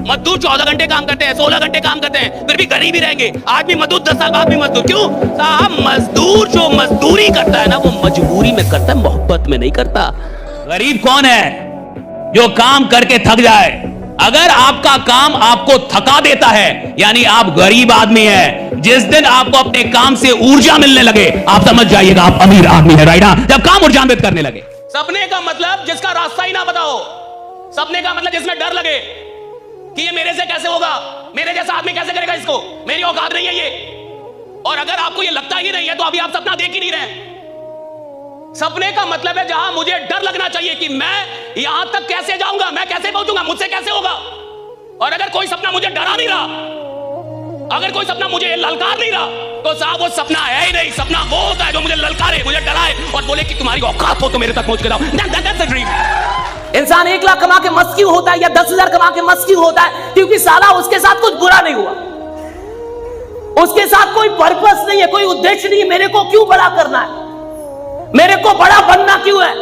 मजदूर 14 घंटे काम करते हैं, 16 घंटे काम करते हैं, फिर भी गरीब ही रहेंगे। आदमी मजदूर 10 साल बाद भी मजदूर। क्यों साहब? मजदूर जो मजदूरी करता है ना, वो मजबूरी में करता है, मोहब्बत में नहीं करता। गरीब कौन है? जो काम करके थक जाए। अगर आपका काम आपको थका देता है यानी आप गरीब आदमी हैं। जिस दिन आपको अपने काम से ऊर्जा मिलने लगे, आप समझ जाइएगा आप अमीर आदमी है, राइट? जब काम ऊर्जान्वित करने लगे। सपने का मतलब जिसका रास्ता ही ना बताओ। सपने का मतलब जिसमें डर लगे कि ये मेरे से कैसे होगा, मेरे जैसा आदमी कैसे करेगा इसको, मेरी औकात नहीं है ये। और अगर आपको ये लगता ही नहीं है तो अभी आप सपना देख ही नहीं रहे। सपने का मतलब है जहां मुझे डर लगना चाहिए कि मैं यहां तक कैसे जाऊंगा, मैं कैसे पहुंचूंगा, मुझसे कैसे होगा। और अगर कोई सपना मुझे डरा नहीं रहा, अगर कोई सपना मुझे ललकार नहीं रहा, तो साहब वो सपना है ही नहीं। सपना वो होता है जो मुझे ललकारे, मुझे डराए और बोले कि तुम्हारी औकात हो तो मेरे तक पहुंच के जाओ। That's a dream। इंसान 1 लाख कमा के मस्त क्यों होता है या 10,000 कमा के मस्त क्यों होता है? क्योंकि साला उसके साथ कुछ बुरा नहीं हुआ, उसके साथ कोई पर्पस नहीं है, कोई उद्देश्य नहीं है। मेरे को क्यों बड़ा करना है, मेरे को बड़ा बनना क्यों है?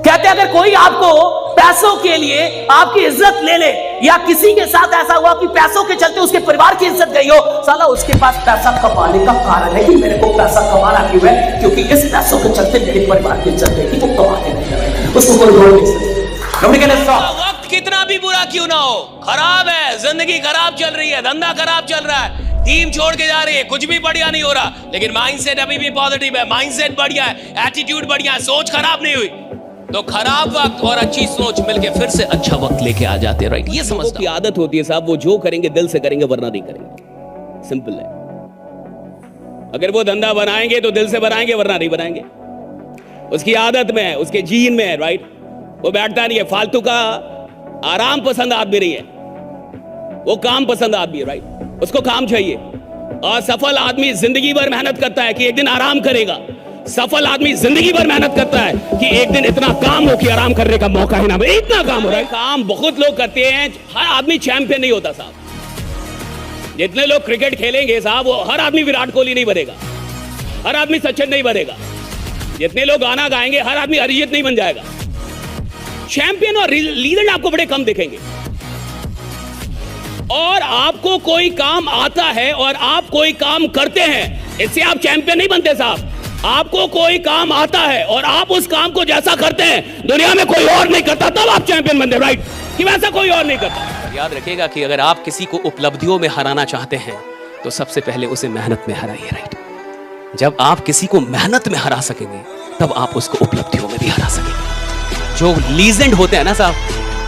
कहते अगर कोई आपको पैसों के लिए आपकी इज्जत ले ले, या किसी के साथ ऐसा हुआ कि पैसों के चलते उसके परिवार की इज्जत गई हो, साला उसके पास पैसा कमाने का कारण है कि मेरे को पैसा कमाना क्यों है, क्योंकि इस पैसों के चलते मेरे परिवार की इज्जत गई, वो कमाने नहीं लगे, उसको कोई रोक नहीं सकता। वक्त कितना भी बुरा क्यों ना हो, खराब है, जिंदगी खराब चल रही है, धंधा खराब चल रहा है, टीम छोड़ के जा रही है, कुछ भी बढ़िया नहीं हो रहा, लेकिन माइंडसेट अभी भी पॉजिटिव है, माइंडसेट बढ़िया है, एटीट्यूड बढ़िया है, सोच खराब नहीं हुई, तो खराब वक्त और अच्छी सोच मिलके फिर से अच्छा वक्त लेके आ जाते हैं, राइट? ये समझता की आदत होती है साहब, वो जो करेंगे दिल से करेंगे वरना नहीं करेंगे। सिंपल है। अगर वो धंधा बनाएंगे तो दिल से बनाएंगे वरना नहीं बनाएंगे। उसकी आदत में है, उसके जीन में है, राइट? वो बैठता नहीं है, फालतू का आराम पसंद आदमी नहीं है, वो काम पसंद आदमी है, राइट? उसको काम चाहिए। और सफल आदमी जिंदगी भर मेहनत करता है कि एक दिन आराम करेगा। सफल आदमी जिंदगी भर मेहनत करता है कि एक दिन इतना काम हो कि आराम करने का मौका ही ना मिले। इतना काम हो रहा है, काम बहुत लोग करते हैं, हर आदमी चैंपियन नहीं होता साहब। जितने लोग क्रिकेट खेलेंगे साहब, वो हर आदमी विराट कोहली नहीं बनेगा, हर आदमी सचिन नहीं बनेगा। जितने लोग गाना गाएंगे, हर आदमी अरिजीत नहीं बन जाएगा। चैंपियन और लीजेंड आपको बड़े कम दिखेंगे। और आपको कोई काम आता है और आप कोई काम करते हैं, इससे आप चैंपियन नहीं बनते साहब। आपको कोई काम आता है और आप उस काम को जैसा करते हैं, दुनिया में कोई और नहीं करता, तब आप चैंपियन बनते, राइट? कि वैसा कोई और नहीं करता। याद रखिएगा कि अगर आप किसी को उपलब्धियों में हराना चाहते हैं तो सबसे पहले उसे मेहनत में हराइए, राइट? जब आप किसी को मेहनत में हरा सकेंगे तब आप उसको उपलब्धियों में भी हरा सकेंगे। जो लीजेंड होते हैं ना साहब,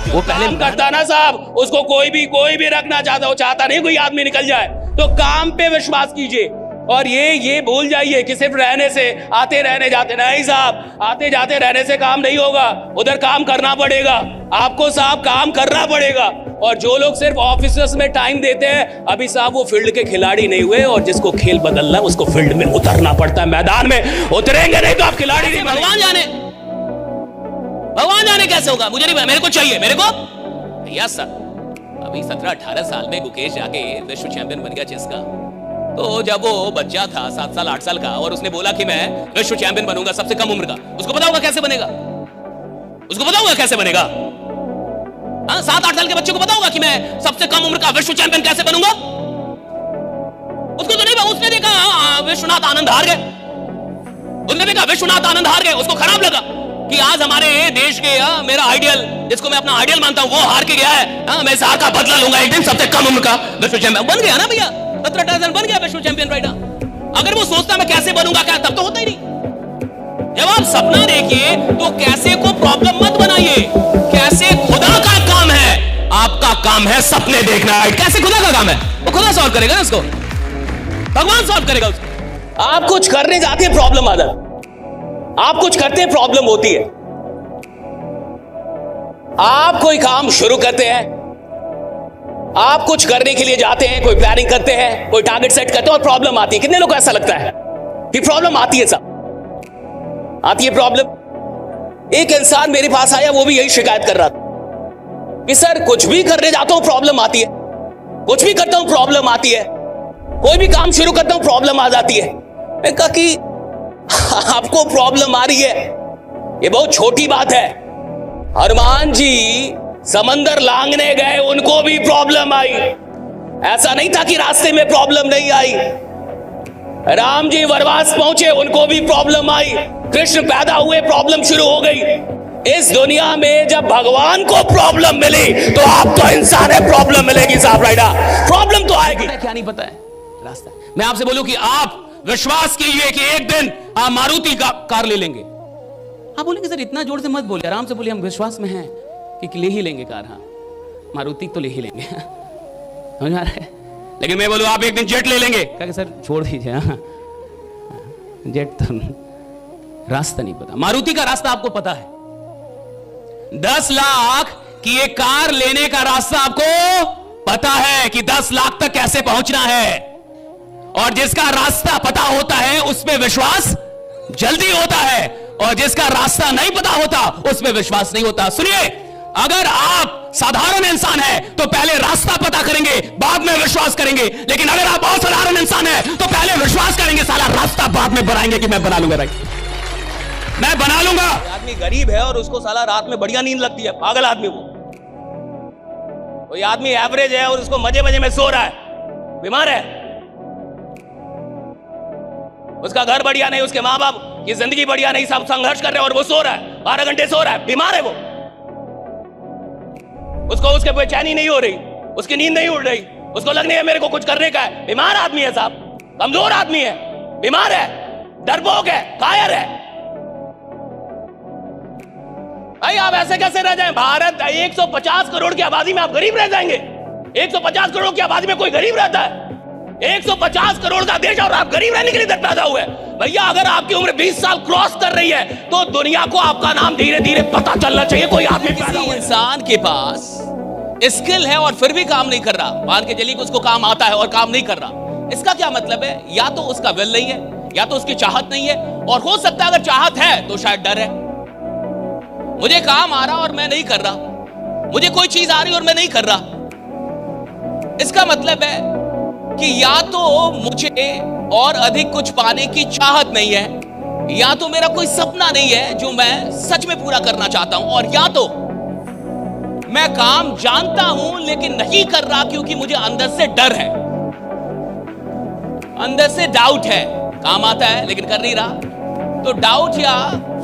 वो पहले करता है ना साहब, उसको कोई भी रखना चाहता हो, चाहता नहीं कोई आदमी निकल जाए। तो काम पे विश्वास कीजिए और ये भूल जाइए कि सिर्फ रहने से, आते रहने जाते, नहीं साहब, आते जाते रहने से काम नहीं होगा, उधर काम करना पड़ेगा आपको साहब, काम करना पड़ेगा। और जो लोग सिर्फ ऑफिसर्स में टाइम देते हैं, अभी साहब वो फील्ड के खिलाड़ी नहीं हुए। और जिसको खेल बदलना है उसको फील्ड में उतरना पड़ता है, मैदान में उतरेंगे नहीं तो आप खिलाड़ी नहीं। भगवान जाने कैसे होगा, मुझे नहीं, मेरे को चाहिए, मेरे को भैया सर। अभी 17-18 साल में गुकेश जाके विश्व चैंपियन बन गया चेस का। तो जब वो बच्चा था 7 साल 8 साल का और उसने बोला कि मैं विश्व चैंपियन बनूंगा सबसे कम उम्र का, उसको पता होगा कैसे बनेगा? उसको पता होगा कैसे बनेगा? 7-8 साल के बच्चे को पता होगा कि मैं सबसे कम उम्र का विश्व चैंपियन कैसे बनूंगा? उसको तो नहीं, उसने देखा विश्वनाथ आनंद हार गए, उसने देखा विश्वनाथ आनंद हार गए, उसको खराब लगा कि आज हमारे देश के मेरा आइडियल, जिसको मैं अपना आइडियल मानता हूं, वो हार के गया है। मैं इस हार का बदला लूंगा एक दिन, सबसे कम उम्र का विश्व चैंपियन बन गया ना भैया, 17-18 बन गया विश्व चैंपियन, राइट? अगर वो सोचता मैं कैसे बनूंगा क्या, तब तो होता ही नहीं। जब आप सपना देखिए तो कैसे को प्रॉब्लम मत बनाइए। कैसे खुदा का काम है, आपका काम है सपने देखना। कैसे खुदा का काम है, वो खुदा सॉल्व करेगा ना उसको, भगवान सॉल्व करेगा उसको। आप कुछ करने जाते हैं, प्रॉब्लम आ जाती, आप कुछ करते हैं, प्रॉब्लम होती है। आप कोई काम शुरू करते हैं, आप कुछ करने के लिए जाते हैं, कोई प्लानिंग करते हैं, कोई टारगेट सेट करते हैं और प्रॉब्लम आती है। कितने लोगों को ऐसा लगता है कि प्रॉब्लम आती है? सब आती है प्रॉब्लम। एक इंसान मेरे पास आया, वो भी यही शिकायत कर रहा था कि सर कुछ भी करने जाता हूं प्रॉब्लम आती है, कुछ भी करता हूं प्रॉब्लम आती है, कोई भी काम शुरू करता हूं प्रॉब्लम आ जाती है। मैंने कहा कि आपको प्रॉब्लम आ रही है, ये बहुत छोटी बात है। हनुमान जी समंदर लांघने गए, उनको भी प्रॉब्लम आई। ऐसा नहीं था कि रास्ते में प्रॉब्लम नहीं आई। राम जी वनवास पहुंचे, उनको भी प्रॉब्लम आई। कृष्ण पैदा हुए, प्रॉब्लम शुरू हो गई। इस दुनिया में जब भगवान को प्रॉब्लम मिली तो आप तो इंसान है, प्रॉब्लम मिलेगी साहब, राइट? प्रॉब्लम तो आएगी। क्या नहीं पता है रास्ता। मैं आपसे बोलूं कि आप विश्वास कीजिए कि एक दिन आप मारुति का कार ले लेंगे। आप बोलेंगे सर इतना जोर से मत बोलिए, आराम से बोलिए, हम विश्वास में हैं कि ले ही लेंगे कार। हाँ, मारुति तो ले ही लेंगे, समझ आ रहा है? लेकिन मैं बोलूं आप एक दिन जेट ले लेंगे, कहा सर छोड़ दीजिए। हाँ, जेट तो रास्ता नहीं पता। मारुति का रास्ता आपको पता है। 10 लाख की एक कार लेने का रास्ता आपको पता है कि 10 लाख तक कैसे पहुंचना है। और जिसका रास्ता पता होता है उसमें विश्वास जल्दी होता है, और जिसका रास्ता नहीं पता होता उसमें विश्वास नहीं होता। सुनिए, अगर आप साधारण इंसान है तो पहले रास्ता पता करेंगे, बाद में विश्वास करेंगे। लेकिन अगर आप बहुत साधारण इंसान है तो पहले विश्वास करेंगे, साला रास्ता बाद में बनाएंगे कि मैं बना लूंगा, राइट? मैं बना लूंगा। आदमी गरीब है और उसको साला रात में बढ़िया नींद लगती है, पागल आदमी वो। कोई आदमी एवरेज है और उसको मजे मजे में सो रहा है, बीमार है। उसका घर बढ़िया नहीं, उसके माँ बाप की जिंदगी बढ़िया नहीं, सब संघर्ष कर रहे हैं और वो सो रहा है, 12 घंटे सो रहा है, बीमार है वो। उसको उसके बेचैनी नहीं हो रही, उसकी नींद नहीं उड़ रही, उसको लगने है मेरे को कुछ करने का है। बीमार आदमी है साहब, कमजोर आदमी है, बीमार है, डरपोक है, कायर है। भाई आप ऐसे कैसे रह जाएं? भारत 150 करोड़ की आबादी में आप गरीब रह जाएंगे? 150 करोड़ की आबादी में कोई गरीब रहता है? 150 करोड़ का देश और आप गरीब रहने के लिए इधर पैदा हुए? भैया अगर आपकी उम्र 20 साल क्रॉस कर रही है तो दुनिया को आपका नाम धीरे धीरे पता चलना चाहिए। कोई आदमी पैदा हुआ, इंसान के पास स्किल है और फिर भी काम नहीं कर रहा, मान के चलिए कि उसको काम आता है और काम नहीं कर रहा, इसका क्या मतलब है? या तो उसका विल नहीं है, या तो उसकी चाहत नहीं है, और हो सकता है अगर चाहत है तो शायद डर है। मुझे काम आ रहा और मैं नहीं कर रहा, मुझे कोई चीज आ रही और मैं नहीं कर रहा, इसका मतलब है कि या तो मुझे और अधिक कुछ पाने की चाहत नहीं है, या तो मेरा कोई सपना नहीं है जो मैं सच में पूरा करना चाहता हूं, और या तो मैं काम जानता हूं लेकिन नहीं कर रहा क्योंकि मुझे अंदर से डर है, अंदर से डाउट है। काम आता है लेकिन कर नहीं रहा। तो डाउट या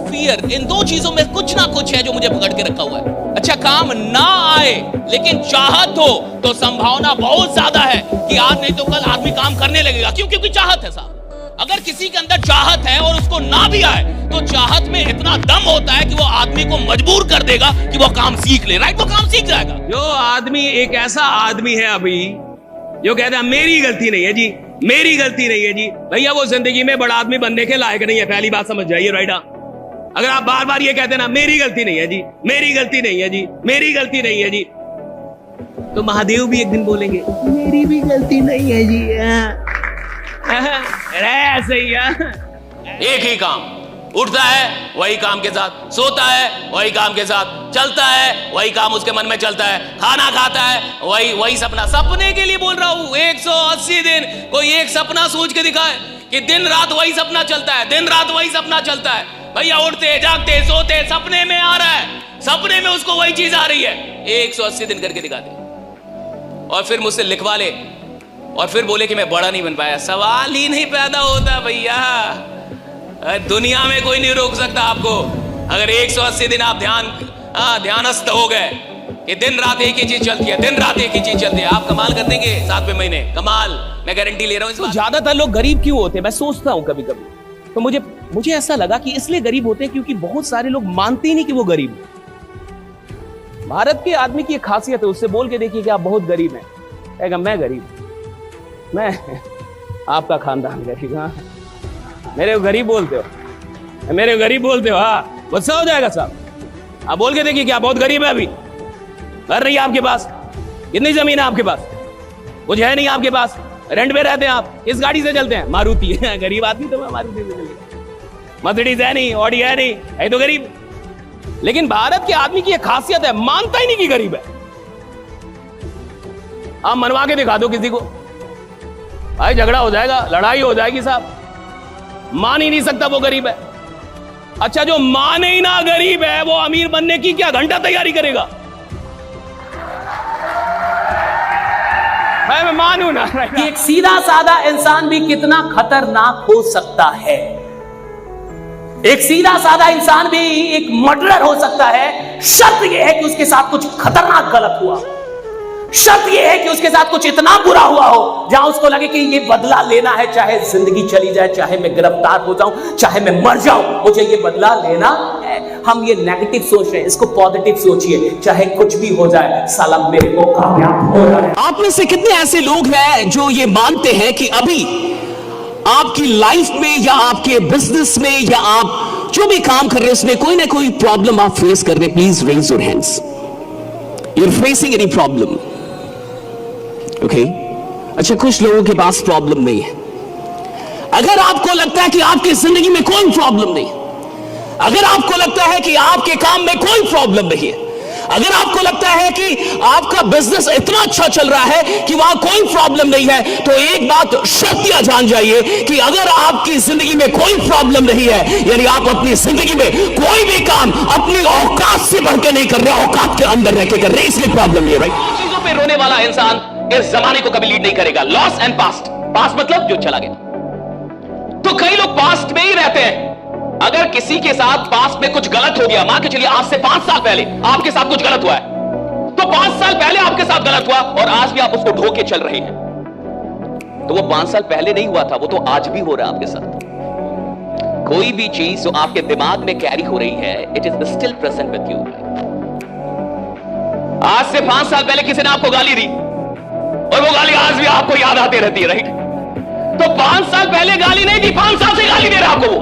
फियर, इन दो चीजों में कुछ ना कुछ है जो मुझे पकड़ के रखा हुआ है। अच्छा, काम ना आए लेकिन चाहत हो तो संभावना बहुत ज्यादा है कि आज नहीं तो कल आदमी काम करने लगेगा। क्यों? क्योंकि चाहत है साहब। अगर किसी के अंदर चाहत है और उसको ना भी आए तो चाहत में इतना दम होता है कि वो आदमी को मजबूर कर देगा कि वो काम सीख ले, राइट? वो काम सीख जाएगा। जो आदमी, एक ऐसा आदमी है अभी जो कहता है मेरी गलती नहीं है जी, मेरी गलती नहीं है जी, भैया वो जिंदगी में बड़ा आदमी बनने के लायक नहीं है। पहली बात समझ जाइए, राइट? अगर आप बार बार ये कहते हैं ना मेरी गलती नहीं है जी, मेरी गलती नहीं है जी, मेरी गलती नहीं है जी, तो महादेव भी एक दिन बोलेंगे मेरी भी गलती नहीं है जी। ऐसे ही एक ही काम, उठता है वही काम के साथ, सोता है वही काम के साथ, चलता है वही काम उसके मन में चलता है, खाना खाता है वही सपना। सपने के लिए बोल रहा हूं, 180 दिन कोई एक सपना सोच के दिखाए कि दिन रात वही सपना चलता है, दिन रात वही सपना चलता है। भैया उठते जागते सोते सपने में आ रहा है, सपने में उसको वही चीज आ रही है। 180 दिन करके दिखा दे और फिर मुझसे लिखवा ले और फिर बोले कि मैं बड़ा नहीं बन पाया। सवाल ही नहीं पैदा होता भैया। दुनिया में कोई नहीं रोक सकता आपको। अगर 180 दिन आप ध्यानस्थ हो गए कि दिन रात एक ही चीज चलती है, दिन रात एक ही चीज चलती है, आप कमाल कर देंगे 7वें महीने, कमाल, मैं गारंटी ले रहा हूं। ज्यादातर लोग गरीब क्यों होते हैं? मैं सोचता हूं कभी कभी तो मुझे ऐसा लगा कि इसलिए गरीब होते हैं क्योंकि बहुत सारे लोग मानते ही नहीं कि वो गरीब है। भारत के आदमी की एक खासियत है, उससे बोल के देखिए कि आप बहुत गरीब हैं, कहेगा मैं गरीब, मैं आपका खानदान गरीब। हाँ, मेरे को गरीब बोलते हो, मेरे को गरीब बोलते हो, हाँ गुस्सा हो जाएगा साहब। आप बोल के देखिए कि आप बहुत गरीब है, अभी घर नहीं है आपके पास, कितनी जमीन है आपके पास, कुछ है नहीं आपके पास, रेंट पे रहते हैं आप, किस गाड़ी से चलते हैं? मारुति है। गरीब आदमी तो मैं मारुति से चलेगा, मर्सिडीज है नहीं, ऑडी है नहीं, है तो गरीब। लेकिन भारत के आदमी की एक खासियत है, मानता ही नहीं कि गरीब है। आप मनवा के दिखा दो किसी को, भाई झगड़ा हो जाएगा, लड़ाई हो जाएगी साहब, मान ही नहीं सकता वो गरीब है। अच्छा, जो माने ही ना गरीब है वो अमीर बनने की क्या घंटा तैयारी करेगा? मानू ना कि एक सीधा साधा इंसान भी कितना खतरनाक हो सकता है। एक सीधा साधा इंसान भी एक मर्डरर हो सकता है। शर्त यह है कि उसके साथ कुछ खतरनाक गलत हुआ। शर्त यह है कि उसके साथ कुछ इतना बुरा हुआ हो जहां उसको लगे कि ये बदला लेना है, चाहे जिंदगी चली जाए, चाहे मैं गिरफ्तार हो जाऊं, चाहे मैं मर जाऊं, मुझे ये बदला लेना है। हम ये नेगेटिव सोच रहे हैं, इसको पॉजिटिव सोचिए। चाहे कुछ भी हो जाए, साला मेरे को कामयाब होना है। आप में से कितने ऐसे लोग हैं जो ये मानते हैं कि अभी आपकी लाइफ में या आपके बिजनेस में या आप जो भी काम कर रहे हैं उसमें कोई ना कोई प्रॉब्लम आप फेस कर रहे हैं? Please raise your hands. You are facing any problem? Okay, अच्छा, कुछ लोगों के पास प्रॉब्लम नहीं है। अगर आपको लगता है कि आपकी जिंदगी में कोई प्रॉब्लम नहीं, अगर आपको लगता है कि आपके काम में कोई प्रॉब्लम नहीं है, अगर आपको लगता है कि आपका बिजनेस इतना अच्छा चल रहा है कि वहां कोई प्रॉब्लम नहीं है, तो एक बात शर्तिया जान जाइए कि अगर आपकी जिंदगी में कोई प्रॉब्लम नहीं है, यानी आप अपनी जिंदगी में कोई भी काम अपनी औकात से बढ़ के नहीं कर रहे, औकात के अंदर रह के कर रहे, इसलिए प्रॉब्लम है। राइट? चीजों पे रोने वाला इंसान इस जमाने को कभी लीड नहीं करेगा। लॉस एंड पास्ट, पास्ट मतलब जो चला गया। तो कई लोग पास्ट में ही रहते हैं। अगर किसी के साथ पास्ट में कुछ गलत हो गया, मान के चलिए आज से 5 साल पहले आपके साथ कुछ गलत हुआ है, तो 5 साल पहले आपके साथ गलत हुआ और आज भी आप उसको ढो के चल रहे हैं, तो वो 5 साल पहले नहीं हुआ था, वो तो आज भी हो रहा है आपके साथ। कोई भी चीज जो आपके दिमाग में कैरी हो रही है, it is still present with you. आज से 5 साल पहले किसी ने आपको गाली दी और वो गाली आज भी आपको याद आती रहती है। राइट? तो 5 साल पहले गाली नहीं दी, 5 साल से गाली दे रहा है आपको वो,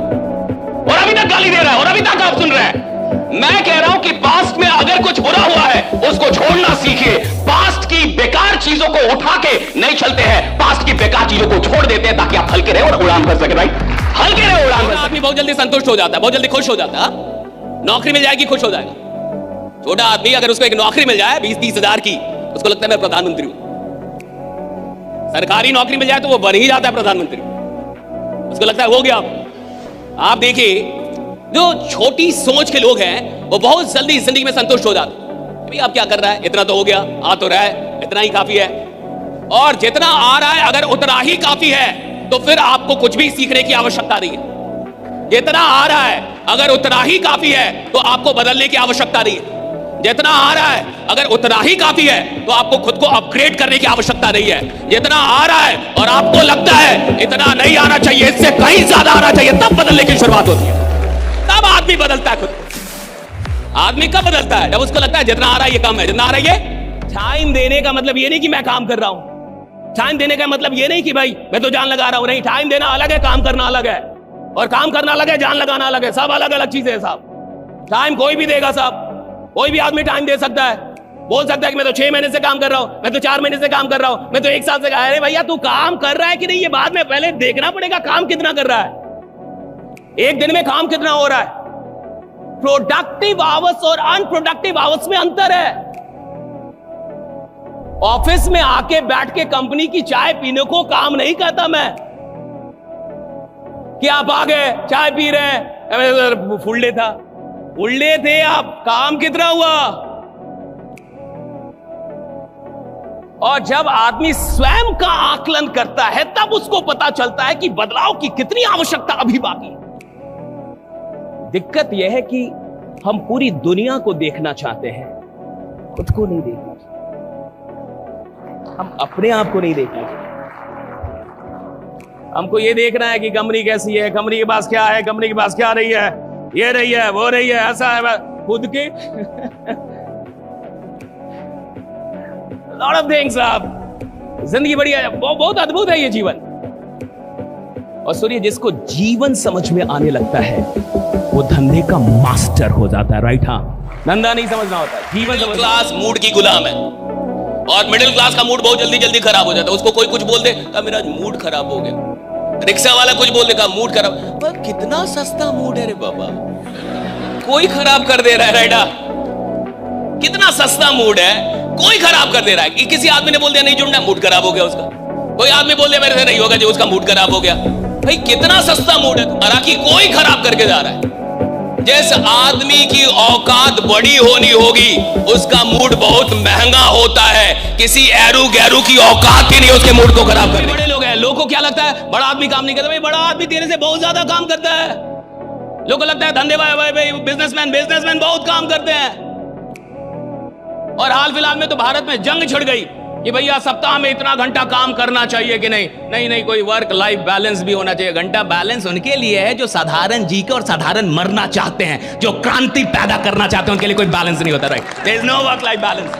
और अभी तक गाली दे रहा है और अभी तक आप सुन रहे हैं। मैं कह रहा हूं कि पास्ट में अगर कुछ बुरा हुआ है उसको छोड़ना सीखिए। पास्ट की बेकार चीजों को उठा के नहीं चलते हैं, पास्ट की बेकार चीजों को छोड़ देते हैं ताकि आप हल्के रहे और उड़ान भर सके। राइट? हल्के रहे, उड़ान भर। आदमी बहुत जल्दी संतुष्ट हो जाता है, बहुत जल्दी खुश हो जाता है। नौकरी मिल जाएगी, खुश हो जाएगा। छोटा आदमी अगर उसको एक नौकरी मिल जाए 20-30 हजार की, उसको लगता है मैं प्रधानमंत्री हूं। सरकारी नौकरी मिल जाए तो वो बन ही जाता है प्रधानमंत्री, उसको लगता है हो गया। आप देखिए, जो छोटी सोच के लोग हैं वो बहुत जल्दी जिंदगी में संतुष्ट हो जाते हैं। भाई आप क्या कर रहा है, इतना तो हो गया, आ तो रहा है, इतना ही काफी है। और जितना आ रहा है अगर उतना ही काफी है तो फिर आपको कुछ भी सीखने की आवश्यकता नहीं है। जितना आ रहा है अगर उतना ही काफी है तो आपको बदलने की आवश्यकता नहीं है। जितना आ रहा है अगर उतना ही काफी है तो आपको खुद को अपग्रेड करने की आवश्यकता नहीं है। जितना आ रहा है और आपको लगता है इतना नहीं आना चाहिए, इससे कहीं ज्यादा आना चाहिए, तब बदलने की शुरुआत होती है। तब आदमी बदलता है खुद को। आदमी कब बदलता है? जब उसको लगता है जितना आ रहा है ये कम है, जितना आ रहा है ये। टाइम देने का मतलब ये नहीं कि मैं काम कर रहा हूं। टाइम देने का मतलब ये नहीं कि भाई मैं तो जान लगा रहा हूं। नहीं, टाइम देना अलग है, काम करना अलग है। और काम करना अलग है, जान लगाना अलग है। सब अलग अलग चीजें हैं साहब। टाइम कोई भी देगा साहब, कोई भी आदमी टाइम दे सकता है। बोल सकता है कि मैं तो 6 महीने से काम कर रहा हूं, मैं तो 4 महीने से काम कर रहा हूं, मैं तो 1 साल से। अरे भैया, तू काम कर रहा है कि नहीं ये बाद में पहले देखना पड़ेगा, काम कितना कर रहा है, एक दिन में काम कितना हो रहा है। प्रोडक्टिव आवर्स और अनप्रोडक्टिव आवर्स में अंतर है। ऑफिस में आके बैठ के कंपनी की चाय पीने को काम नहीं कहता मैं, कि आप आ गए चाय पी रहे, फुल डे था, फुल डे थे आप, काम कितना हुआ। और जब आदमी स्वयं का आकलन करता है तब उसको पता चलता है कि बदलाव की कितनी आवश्यकता अभी बाकी है। दिक्कत यह है कि हम पूरी दुनिया को देखना चाहते हैं, खुद को नहीं देखना चाहते। हम अपने आप को नहीं देखना चाहते। हमको ये देखना है कि कंपनी कैसी है, कंपनी के पास क्या है, कंपनी के पास क्या रही है, ये रही है, वो रही है, ऐसा है। खुद के लॉट ऑफ थिंग्स। आप जिंदगी बड़ी है, बहुत अद्भुत है ये जीवन। और सुनिए, जिसको जीवन समझ में आने लगता है वो धंधे का मास्टर हो जाता है। राइट? हाँ, धंधा नहीं समझना होता, जीवन समझना। क्लास मूड की गुलाम है और मिडिल क्लास का मूड बहुत जल्दी जल्दी खराब हो जाता है। उसको कोई कुछ बोल दे तो मेरा मूड खराब हो गया। रिक्शा वाला कुछ बोल देगा, मूड खराब। पर कितना सस्ता मूड है रे बाबा, कोई खराब कर दे रहा है। राइडा, कितना सस्ता मूड है, कोई खराब कर दे रहा है। किसी आदमी ने बोल दिया नहीं जुड़ना, मूड खराब हो गया उसका। कोई आदमी बोल दिया मेरे से नहीं होगा जो, उसका मूड खराब हो गया। भाई कितना सस्ता मूड है, हालांकि कोई खराब करके जा रहा है। जिस आदमी की औकात बड़ी होनी होगी उसका मूड बहुत महंगा होता है। किसी एरू गैरू की औकात ही नहीं उसके मूड को खराब करने। बड़े लोग हैं, लोगों को क्या लगता है बड़ा आदमी काम नहीं करता। भाई बड़ा आदमी तेरे से बहुत ज्यादा काम करता है। लोगों को लगता है धंधे भाई बिजनेसमैन बहुत काम करते हैं। और हाल फिलहाल में तो भारत में जंग छिड़ गई कि भैया सप्ताह में इतना घंटा काम करना चाहिए कि नहीं, कोई वर्क लाइफ बैलेंस भी होना चाहिए। घंटा बैलेंस उनके लिए है जो साधारण जी के और साधारण मरना चाहते हैं, जो क्रांति पैदा करना चाहते हैं, उनके लिए कोई बैलेंस नहीं होता। Right, there is no work life balance,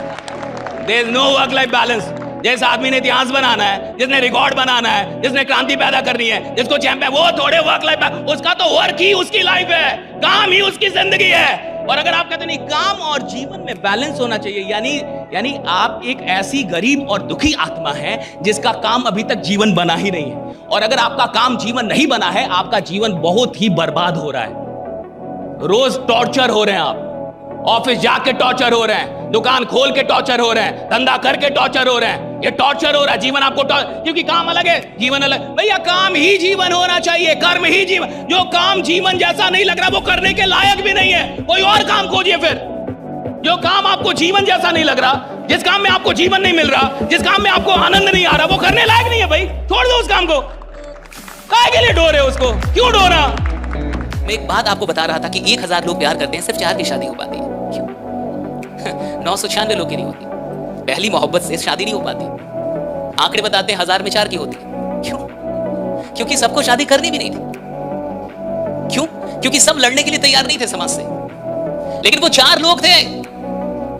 there is no work life balance. जिस आदमी ने इतिहास बनाना है, जिसने रिकॉर्ड बनाना है, जिसने क्रांति पैदा करनी है, जिसको चैंपियन, वो थोड़े वर्क लाइफ, उसका तो वर्क ही उसकी लाइफ है, काम ही उसकी जिंदगी है। और अगर आप कहते नहीं काम और जीवन में बैलेंस होना चाहिए, यानी आप एक ऐसी गरीब और दुखी आत्मा है जिसका काम अभी तक जीवन बना ही नहीं है। और अगर आपका काम जीवन नहीं बना है, आपका जीवन बहुत ही बर्बाद हो रहा है। रोज टॉर्चर हो रहे हैं आप, ऑफिस जाके टॉर्चर हो रहे हैं, दुकान खोल के टॉर्चर हो रहे हैं, धंधा करके टॉर्चर हो रहे हैं। ये टॉर्चर हो रहा है, जीवन आपको क्योंकि काम अलग है, जीवन अलग। भैया काम ही जीवन होना चाहिए, कर्म ही जीवन। जो काम जीवन जैसा नहीं लग रहा वो करने के लायक भी नहीं है, कोई और काम खोजिए। फिर जो काम आपको जीवन जैसा नहीं लग रहा, जिस काम में आपको जीवन नहीं मिल रहा, जिस काम में आपको आनंद नहीं आ रहा, वो करने लायक नहीं है। भाई छोड़ दो उस काम को। काहे के लिए डो रहे हो उसको, क्यों डो रहा? मैं एक बात आपको बता रहा था कि 1000 लोग प्यार करते हैं, सिर्फ 4 की शादी हो पाती है। 996 लोग की नहीं होती। पहली मोहब्बत से शादी नहीं हो पाती। आंकड़े बताते हैं 1000 में 4 की होती। क्यों? क्योंकि सबको शादी करनी भी नहीं थी। क्यों? क्योंकि सब लड़ने के लिए तैयार नहीं थे समाज से। लेकिन वो 4 लोग थे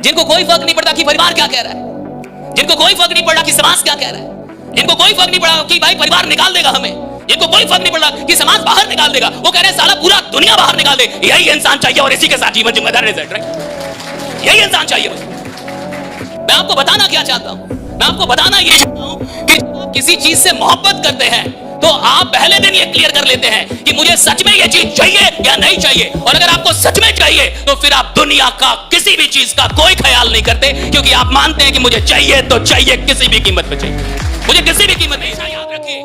जिनको कोई फर्क नहीं पड़ता कि परिवार क्या कह रहा है, जिनको कोई फर्क नहीं पड़ा कि समाज क्या कह रहा है, जिनको कोई फर्क नहीं पड़ा कि भाई परिवार निकाल देगा हमें, जिनको कोई फर्क नहीं पड़ा कि समाज बाहर निकाल देगा। वो कह रहे हैं साला पूरा दुनिया बाहर निकाल दे, यही इंसान चाहिए और इसी के साथ जीवन जिम्मेदार रिजल्ट, यही इंसान चाहिए। मैं आपको बताना क्या चाहता हूं, मैं आपको बताना ये चाहता हूं कि जब आप किसी चीज से मोहब्बत करते हैं तो आप पहले दिन ये क्लियर कर लेते हैं कि मुझे सच में ये चीज चाहिए या नहीं चाहिए। और अगर आपको सच में चाहिए तो फिर आप दुनिया का किसी भी चीज का कोई ख्याल नहीं करते, क्योंकि आप मानते हैं कि मुझे चाहिए तो चाहिए, किसी भी कीमत पे चाहिए, मुझे किसी भी कीमत पे। याद रखिए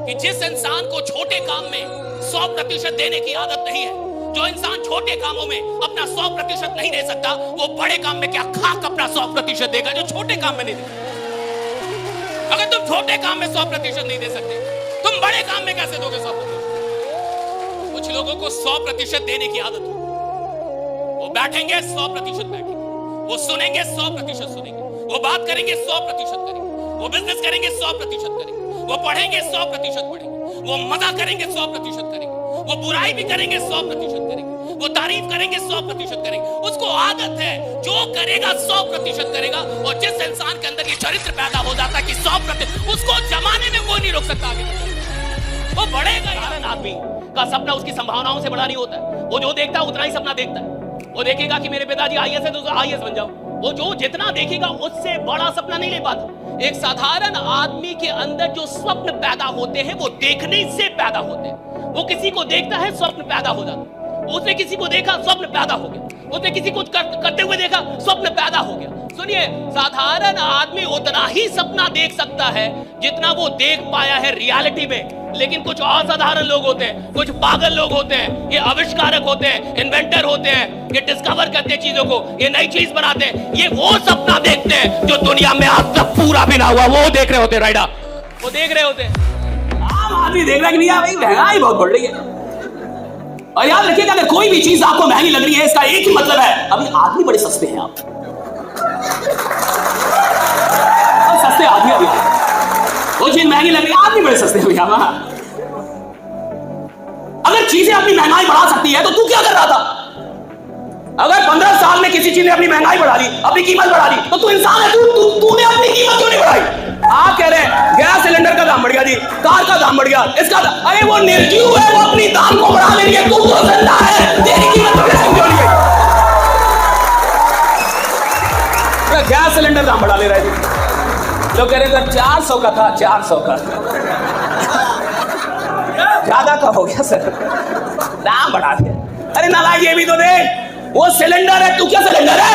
कि जिस इंसान को छोटे काम में 100% देने की आदत नहीं है, जो इंसान छोटे कामों में अपना 100% नहीं दे सकता, वो बड़े काम में क्या खाक अपना 100% देगा जो छोटे काम में नहीं देगा। अगर तुम छोटे काम में 100% नहीं दे सकते, तुम बड़े काम में कैसे दोगे 100%? कुछ लोगों को 100% देने की आदत है। वो बैठेंगे 100% बैठेंगे, वो सुनेंगे 100% सुनेंगे, वो बात करेंगे 100% करेंगे, वो बिजनेस करेंगे 100% करेंगे, वो पढ़ेंगे 100% पढ़ेंगे, वो मजा करेंगे 100% करेंगे, वो बुराई भी करेंगे 100% करेंगे, वो तारीफ करेंगे 100% करेंगे। उसको आदत है, जो करेगा 100% करेगा। और जिस इंसान के अंदर ये चरित्र पैदा हो जाता है कि 100%, उसको जमाने में कोई नहीं रोक सकता आगे। वो बढ़ेगा। आदमी का सपना उसकी संभावनाओं से बड़ा नहीं होता है। वो जो देखता है उतना ही सपना देखता है। वो देखेगा कि मेरे पिताजी आईएएस है तो आईएएस बन जाओ। वो जो जितना देखेगा उससे बड़ा सपना नहीं ले पाता। एक साधारण आदमी के अंदर जो स्वप्न पैदा होते हैं वो देखने से पैदा होते हैं। वो किसी को देखता है, स्वप्न पैदा हो जाता है। उसने किसी को देखा, स्वप्न पैदा हो गया। उसने किसी को करते हुए देखा, स्वप्न पैदा हो गया। सुनिए, साधारण आदमी उतना ही सपना देख सकता है जितना वो देख पाया है रियलिटी में। लेकिन कुछ असाधारण लोग होते हैं, कुछ पागल लोग होते हैं, ये आविष्कारक होते हैं, इन्वेंटर होते हैं, ये डिस्कवर करते हैं चीजों को, ये नई चीज बनाते हैं। ये वो सपना देखते हैं जो दुनिया में आज तक पूरा भी ना हुआ, वो देख रहे होते हैं। राइडा, वो देख रहे होते हैं। आम आदमी देख रहा है कि नहीं, भाई महंगाई बहुत बढ़ रही है। और याद रखिएगा, अगर कोई भी चीज आपको महंगी लग रही है, इसका एक ही मतलब है, अभी आदमी बड़े सस्ते हैं। आप सस्ते आदमी, अभी वो चीज महंगी लग रही है, आदमी बड़े सस्ते हैं भैया। अगर चीजें अपनी महंगाई बढ़ा सकती है तो तू क्या कर रहा था? अगर 15 साल में किसी चीज ने अपनी महंगाई बढ़ा ली, अपनी कीमत बढ़ा ली, तो तू इंसान है। तूने अपनी कीमत क्यों नहीं बढ़ाई? आप कह रहे हैं गैस सिलेंडर का दाम बढ़ गया जी, कार का दाम बढ़ गया, इसका दाम। अरे वो निर्जीव है, वो अपनी दाम को बढ़ा ले रही है, तू तो जिंदा है, तेरी कीमत क्यों नहीं है? गैस सिलेंडर दाम बढ़ा ले रहा है जी। लोग कह रहे हैं 400 का था, 400 का ज्यादा का हो गया सर, दाम बढ़ा दिया। अरे नालायक, ये भी तो देख, वो सिलेंडर है, तू क्या सिलेंडर है?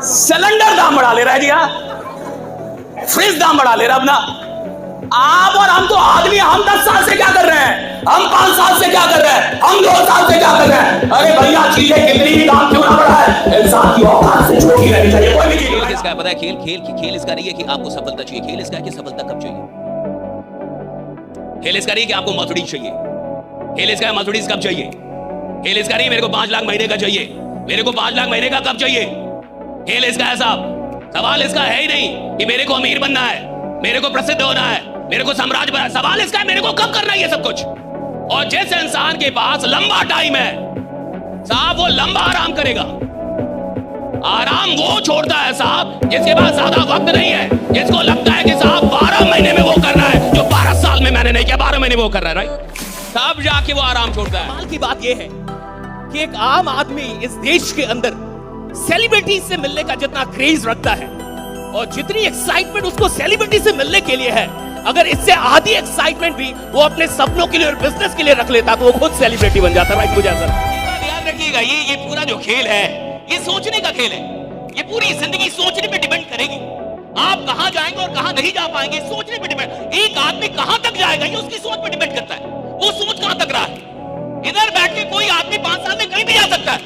सिलेंडर दाम बढ़ा ले रहा है जी। हाँ, फ्रिज दाम बढ़ा ले रहा अपना। आप और हम तो आदमी, हम 10 साल से क्या कर रहे हैं? हम 5 साल से क्या कर रहे हैं, हम 2 साल से क्या कर रहे हैं। अरे भैया चीजें कितनी भी दाम क्यों ना बढ़ा है, इंसान की औकात से छोटी रहनी चाहिए कोई भी चीज। इसका पता है खेल इसका नहीं है कि आपको सफलता चाहिए, खेल इसका है कि सफलता कब चाहिए। खेल इसका नहीं है कि आपको मर्सिडीज चाहिए, खेल इसका है मर्सिडीज कब चाहिए। खेल इसका नहीं मेरे को 5 लाख महीने का चाहिए, मेरे को 5 लाख महीने का कब चाहिए। खेल इसका है साहब, सवाल इसका है ही नहीं कि मेरे को अमीर बनना है, मेरे को प्रसिद्ध होना है, मेरे को साम्राज्य बनना है। सवाल इसका है मेरे को कब करना है ये सब कुछ। और जिस इंसान के पास लंबा टाइम है साहब, वो लंबा आराम करेगा। आराम वो छोड़ता है साहब जिसके पास ज्यादा वक्त नहीं है, जिसको लगता है कि साहब 12 महीने में वो कर रहा है जो 12 साल में मैंने नहीं किया, 12 महीने में वो कर रहा है, राइट। तब जाके वो आराम छोड़ता है। कमाल की बात यह है कि एक आम आदमी इस देश के अंदर सेलिब्रिटी से मिलने का जितना क्रेज रखता है और जितनी एक्साइटमेंट उसको सेलिब्रिटी से मिलने के लिए है, अगर इससे आधी एक्साइटमेंट भी वो अपने सपनों के लिए और बिजनेस के लिए रख लेता तो वो खुद सेलिब्रिटी बन जाता। राइट मुझे सर याद रखिएगा, ये पूरा जो खेल है ये सोचने का खेल है। ये पूरी जिंदगी सोचने पे डिपेंड करेगी। आप कहां जाएंगे और कहां नहीं जा पाएंगे सोचने पे डिपेंड। एक आदमी कहां तक जाएगा ये उसकी सोच पे डिपेंड करता है, वो सोच कहां तक रहा है। इधर बैठ के कोई आदमी 5 साल में कहीं भी जा सकता है,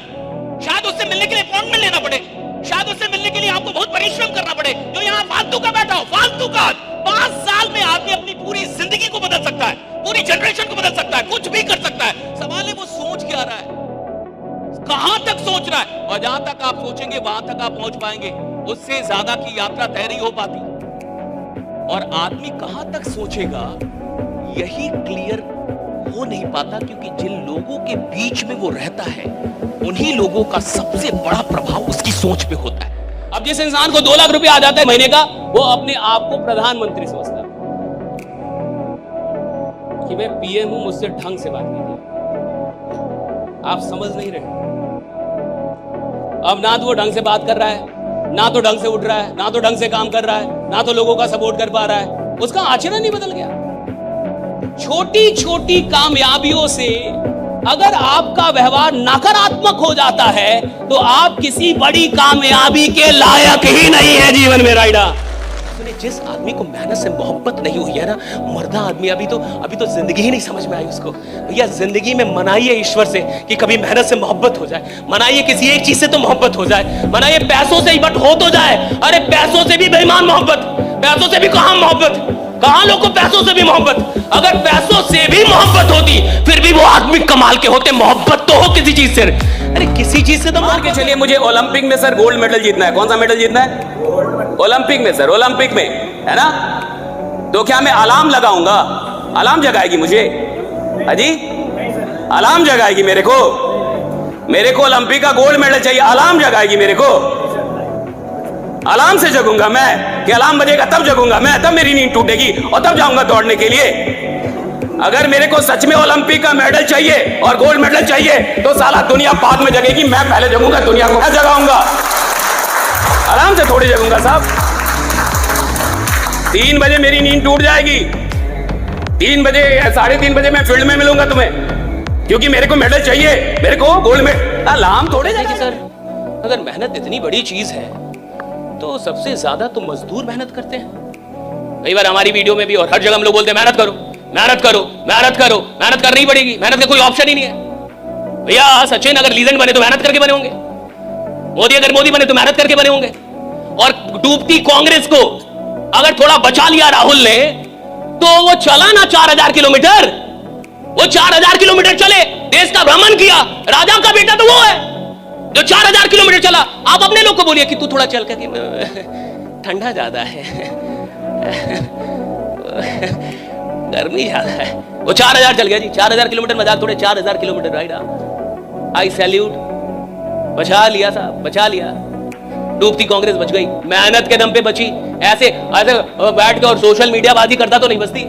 शायद उससे मिलने के लिए अपॉइंटमेंट लेना पड़े, शायद उससे मिलने के लिए आपको बहुत परिश्रम करना पड़े। जो यहाँ फालतू का बैठा हो, फालतू का 5 साल में आदमी अपनी पूरी जिंदगी को बदल सकता है, पूरी जनरेशन को बदल सकता है, कुछ भी कर सकता है। सवाल है वो सोच क्या रहा है, कहां तक सोच रहा है। और जहां तक आप सोचेंगे वहां तक आप पहुंच पाएंगे, उससे ज्यादा की यात्रा तय नहीं हो पाती। और आदमी कहां तक सोचेगा यही क्लियर हो नहीं पाता, क्योंकि जिन लोगों के बीच में वो रहता है उन्हीं लोगों का सबसे बड़ा प्रभाव उसकी सोच पे होता है। अब जिस इंसान को 2 लाख रुपया आ जाता है महीने का, वो अपने आप को प्रधानमंत्री समझता है कि मैं पीएम हूं, मुझसे ढंग से बात कीजिए। आप समझ नहीं रहे। अब ना तो वो ढंग से बात कर रहा है, ना तो ढंग से उठ रहा है, ना तो ढंग से काम कर रहा है, ना तो लोगों का सपोर्ट कर पा रहा है। उसका आचरण ही बदल गया। छोटी छोटी कामयाबियों से अगर आपका व्यवहार नकारात्मक हो जाता है तो आप किसी बड़ी कामयाबी के लायक ही नहीं है जीवन में। राइडा, जिस आदमी को मेहनत से मोहब्बत नहीं हुई है ना, मर्दा आदमी अभी तो जिंदगी ही नहीं समझ में आई उसको। भैया जिंदगी में मनाइए ईश्वर से कि कभी मेहनत से मोहब्बत हो जाए, मनाइए किसी एक चीज से तो मोहब्बत हो जाए, मनाइए पैसों से ही बट हो तो जाए। अरे पैसों से भी बेईमान मोहब्बत, पैसों से भी कहां मोहब्बत, कहां लोग को पैसों से भी मोहब्बत। अगर पैसों से भी मोहब्बत होती फिर भी वो आदमी कमाल के होते। मोहब्बत तो हो किसी चीज से, अरे किसी चीज से तो मान के चलिए मुझे ओलंपिक में सर गोल्ड मेडल जीतना है। कौन सा मेडल जीतना है? ओलंपिक में सर, ओलंपिक में, है ना। तो क्या मैं अलार्म लगाऊंगा, अलार्म जगाएगी मुझे? अजी अलार्म जगाएगी मेरे को ओलंपिक का गोल्ड मेडल चाहिए, अलार्म जगाएगी मेरे को? अलार्म से जगूंगा मैं कि अलार्म बजेगा तब जगूंगा मैं, तब मेरी नींद टूटेगी और तब जाऊंगा दौड़ने के लिए। अगर मेरे को सच में ओलंपिक का मेडल चाहिए और गोल्ड मेडल चाहिए तो साला दुनिया बाद में जगेगी, मैं पहले जगूंगा, दुनिया को मैं जगाऊंगा। आराम से थोड़ी जगूंगा साहब। 3 बजे मेरी नींद टूट जाएगी, 3 बजे 3:30 बजे मैं फील्ड में मिलूंगा तुम्हें, क्योंकि मेरे को मेडल चाहिए, मेरे को गोल्ड मेडल। अलार्म थोड़े जाएगी सर। अगर मेहनत इतनी बड़ी चीज है तो सबसे ज्यादा तो मजदूर मेहनत करते हैं। कई बार हमारी वीडियो में भी और हर जगह हम लोग बोलते हैं मेहनत करो, मेहनत करो, मेहनत करो, मेहनत करनी पड़ेगी, मेहनत का कोई ऑप्शन ही नहीं है। भैया सचिन अगर लीजेंड बने तो मेहनत करके बने होंगे, मोदी अगर मोदी बने तो मेहनत करके बने होंगे। और डूबती कांग्रेस को अगर थोड़ा बचा लिया राहुल ने तो वो चला ना 4000 किलोमीटर, वो 4000 किलोमीटर चले, देश का भ्रमण किया। राजा का बेटा तो वो है जो 4000 किलोमीटर चला। आप अपने लोग को बोलिए कि तू थोड़ा चल कर, ठंडा ज्यादा है, गर्मी ज्यादा है। वो 4000 चल गया जी, 4000 किलोमीटर मजाक थोड़े, 4000 किलोमीटर राइड। आई सैल्यूट, बचा लिया साहब, बचा लिया। डूबती कांग्रेस बच गई, मेहनत के दम पे बची। ऐसे ऐसे बैठ के और सोशल मीडिया बाजी करता तो नहीं बचती,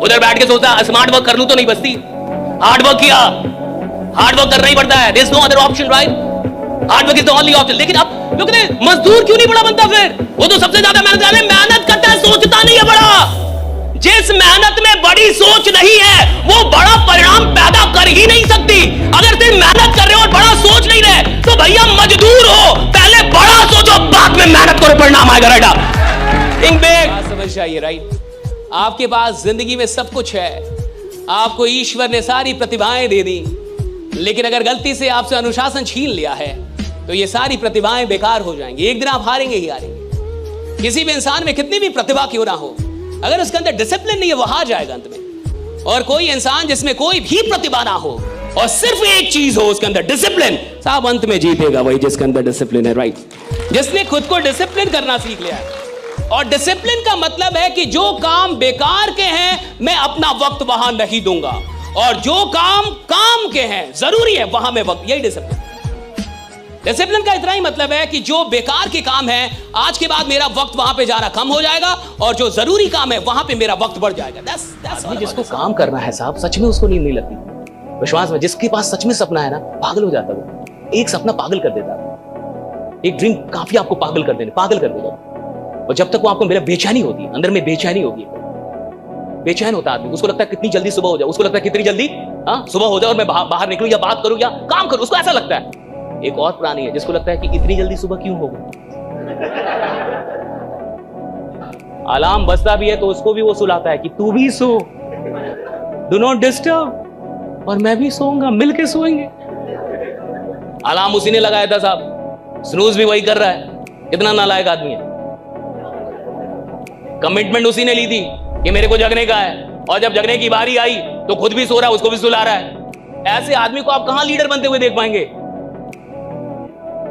उधर बैठ के सोचता स्मार्ट वर्क कर लूं तो नहीं बचती। हार्ड वर्क किया, हार्ड वर्क करना ही पड़ता है, there is no other option right, hard work is the only option. लेकिन अब लोग कहते मजदूर क्यों नहीं बड़ा बनता, फिर वो तो सबसे ज्यादा मेहनत करता है, सोचता नहीं है बड़ा। जिस मेहनत में बड़ी सोच नहीं है वो बड़ा परिणाम पैदा कर ही नहीं सकती। अगर सिर्फ मेहनत कर रहे हो और बड़ा सोच नहीं रहे तो भैया मजदूर हो, पहले बड़ा सोचो बाद में मेहनत करो, परिणाम आएगा। राइट, समझ जाइए राइट। आपके पास जिंदगी में सब कुछ है, आपको ईश्वर ने सारी प्रतिभाएं दे दी, लेकिन अगर गलती से आपसे अनुशासन छीन लिया है तो ये सारी प्रतिभाएं बेकार हो जाएंगी। एक दिन आप हारेंगे ही हारेंगे। किसी भी इंसान में कितनी भी प्रतिभा क्यों ना हो, अगर उसके अंदर डिसिप्लिन नहीं है वो हार जाएगा अंत में। और कोई इंसान जिसमें कोई भी प्रतिभा ना हो और सिर्फ एक चीज हो उसके अंदर डिसिप्लिन, साहब अंत में जीतेगा वही जिसके अंदर डिसिप्लिन है, राइट। जिसने खुद को डिसिप्लिन करना सीख लिया है। और डिसिप्लिन का मतलब है कि जो काम बेकार के हैं मैं अपना वक्त वहां नहीं दूंगा, और जो काम के हैं जरूरी है वहां मैं वक्त, यही डिसिप्लिन। डिसिप्लिन का इतना ही मतलब है कि जो बेकार के काम है आज के बाद मेरा वक्त वहां पे जाना कम हो जाएगा, और जो जरूरी काम है वहां पे मेरा वक्त बढ़ जाएगा। आदमी जिसको काम करना है साहब, सच में उसको नींद नहीं लगती। विश्वास में जिसके पास सच में सपना है ना, पागल हो जाता है वो। एक सपना पागल कर देता है, एक ड्रीम काफी आपको पागल कर देगा। और जब तक वो आपको मेरा बेचैनी होती है, अंदर में बेचैनी होगी, बेचैन होता आदमी। उसको लगता है कितनी जल्दी सुबह हो जाए, उसको लगता है कितनी जल्दी सुबह हो जाए और मैं बाहर निकलूं या बात करूं या काम करूं, उसको ऐसा लगता है। एक और प्राणी है जिसको लगता है कि इतनी जल्दी सुबह क्यों होगा। अलार्म बजता भी है तो उसको भी वो सुलाता है कि तू भी सो, डू नॉट डिस्टर्ब, और मैं भी सोऊंगा, मिलके सोएंगे। अलार्म उसी ने लगाया था साहब, स्नूज भी वही कर रहा है। कितना नालायक आदमी है। कमिटमेंट उसी ने ली थी कि मेरे को जगने का है, और जब जगने की बारी आई तो खुद भी सो रहा है, उसको भी सुला रहा है। ऐसे आदमी को आप कहां लीडर बनते हुए देख पाएंगे?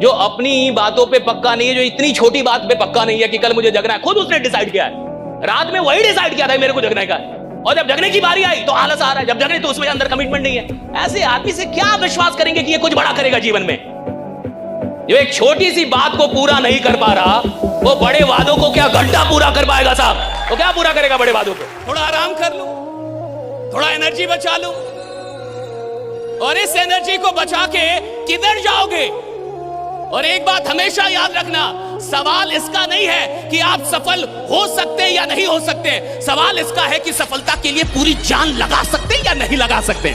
जो अपनी बातों पे पक्का नहीं है, जो इतनी छोटी बात पे पक्का नहीं है कि कल मुझे जगना है, खुद उसने डिसाइड किया है। रात में वही डिसाइड किया था मेरे को जगने का है, और जब जगने की बारी आई तो आलस आ रहा है, जब जगने तो उसमें अंदर कमिटमेंट नहीं है। ऐसे आदमी से क्या विश्वास करेंगे कि ये कुछ बड़ा करेगा जीवन में? जो एक छोटी सी बात को पूरा नहीं कर पा रहा, वो बड़े वादों को क्या घंटा पूरा कर पाएगा साहब? वो क्या पूरा करेगा बड़े वादों को? थोड़ा आराम कर लूं, थोड़ा एनर्जी बचा लूं, और इस एनर्जी को बचा के किधर जाओगे? और एक बात हमेशा याद रखना, सवाल इसका नहीं है कि आप सफल हो सकते हैं या नहीं हो सकते, सवाल इसका है कि सफलता के लिए पूरी जान लगा सकते हैं या नहीं लगा सकते।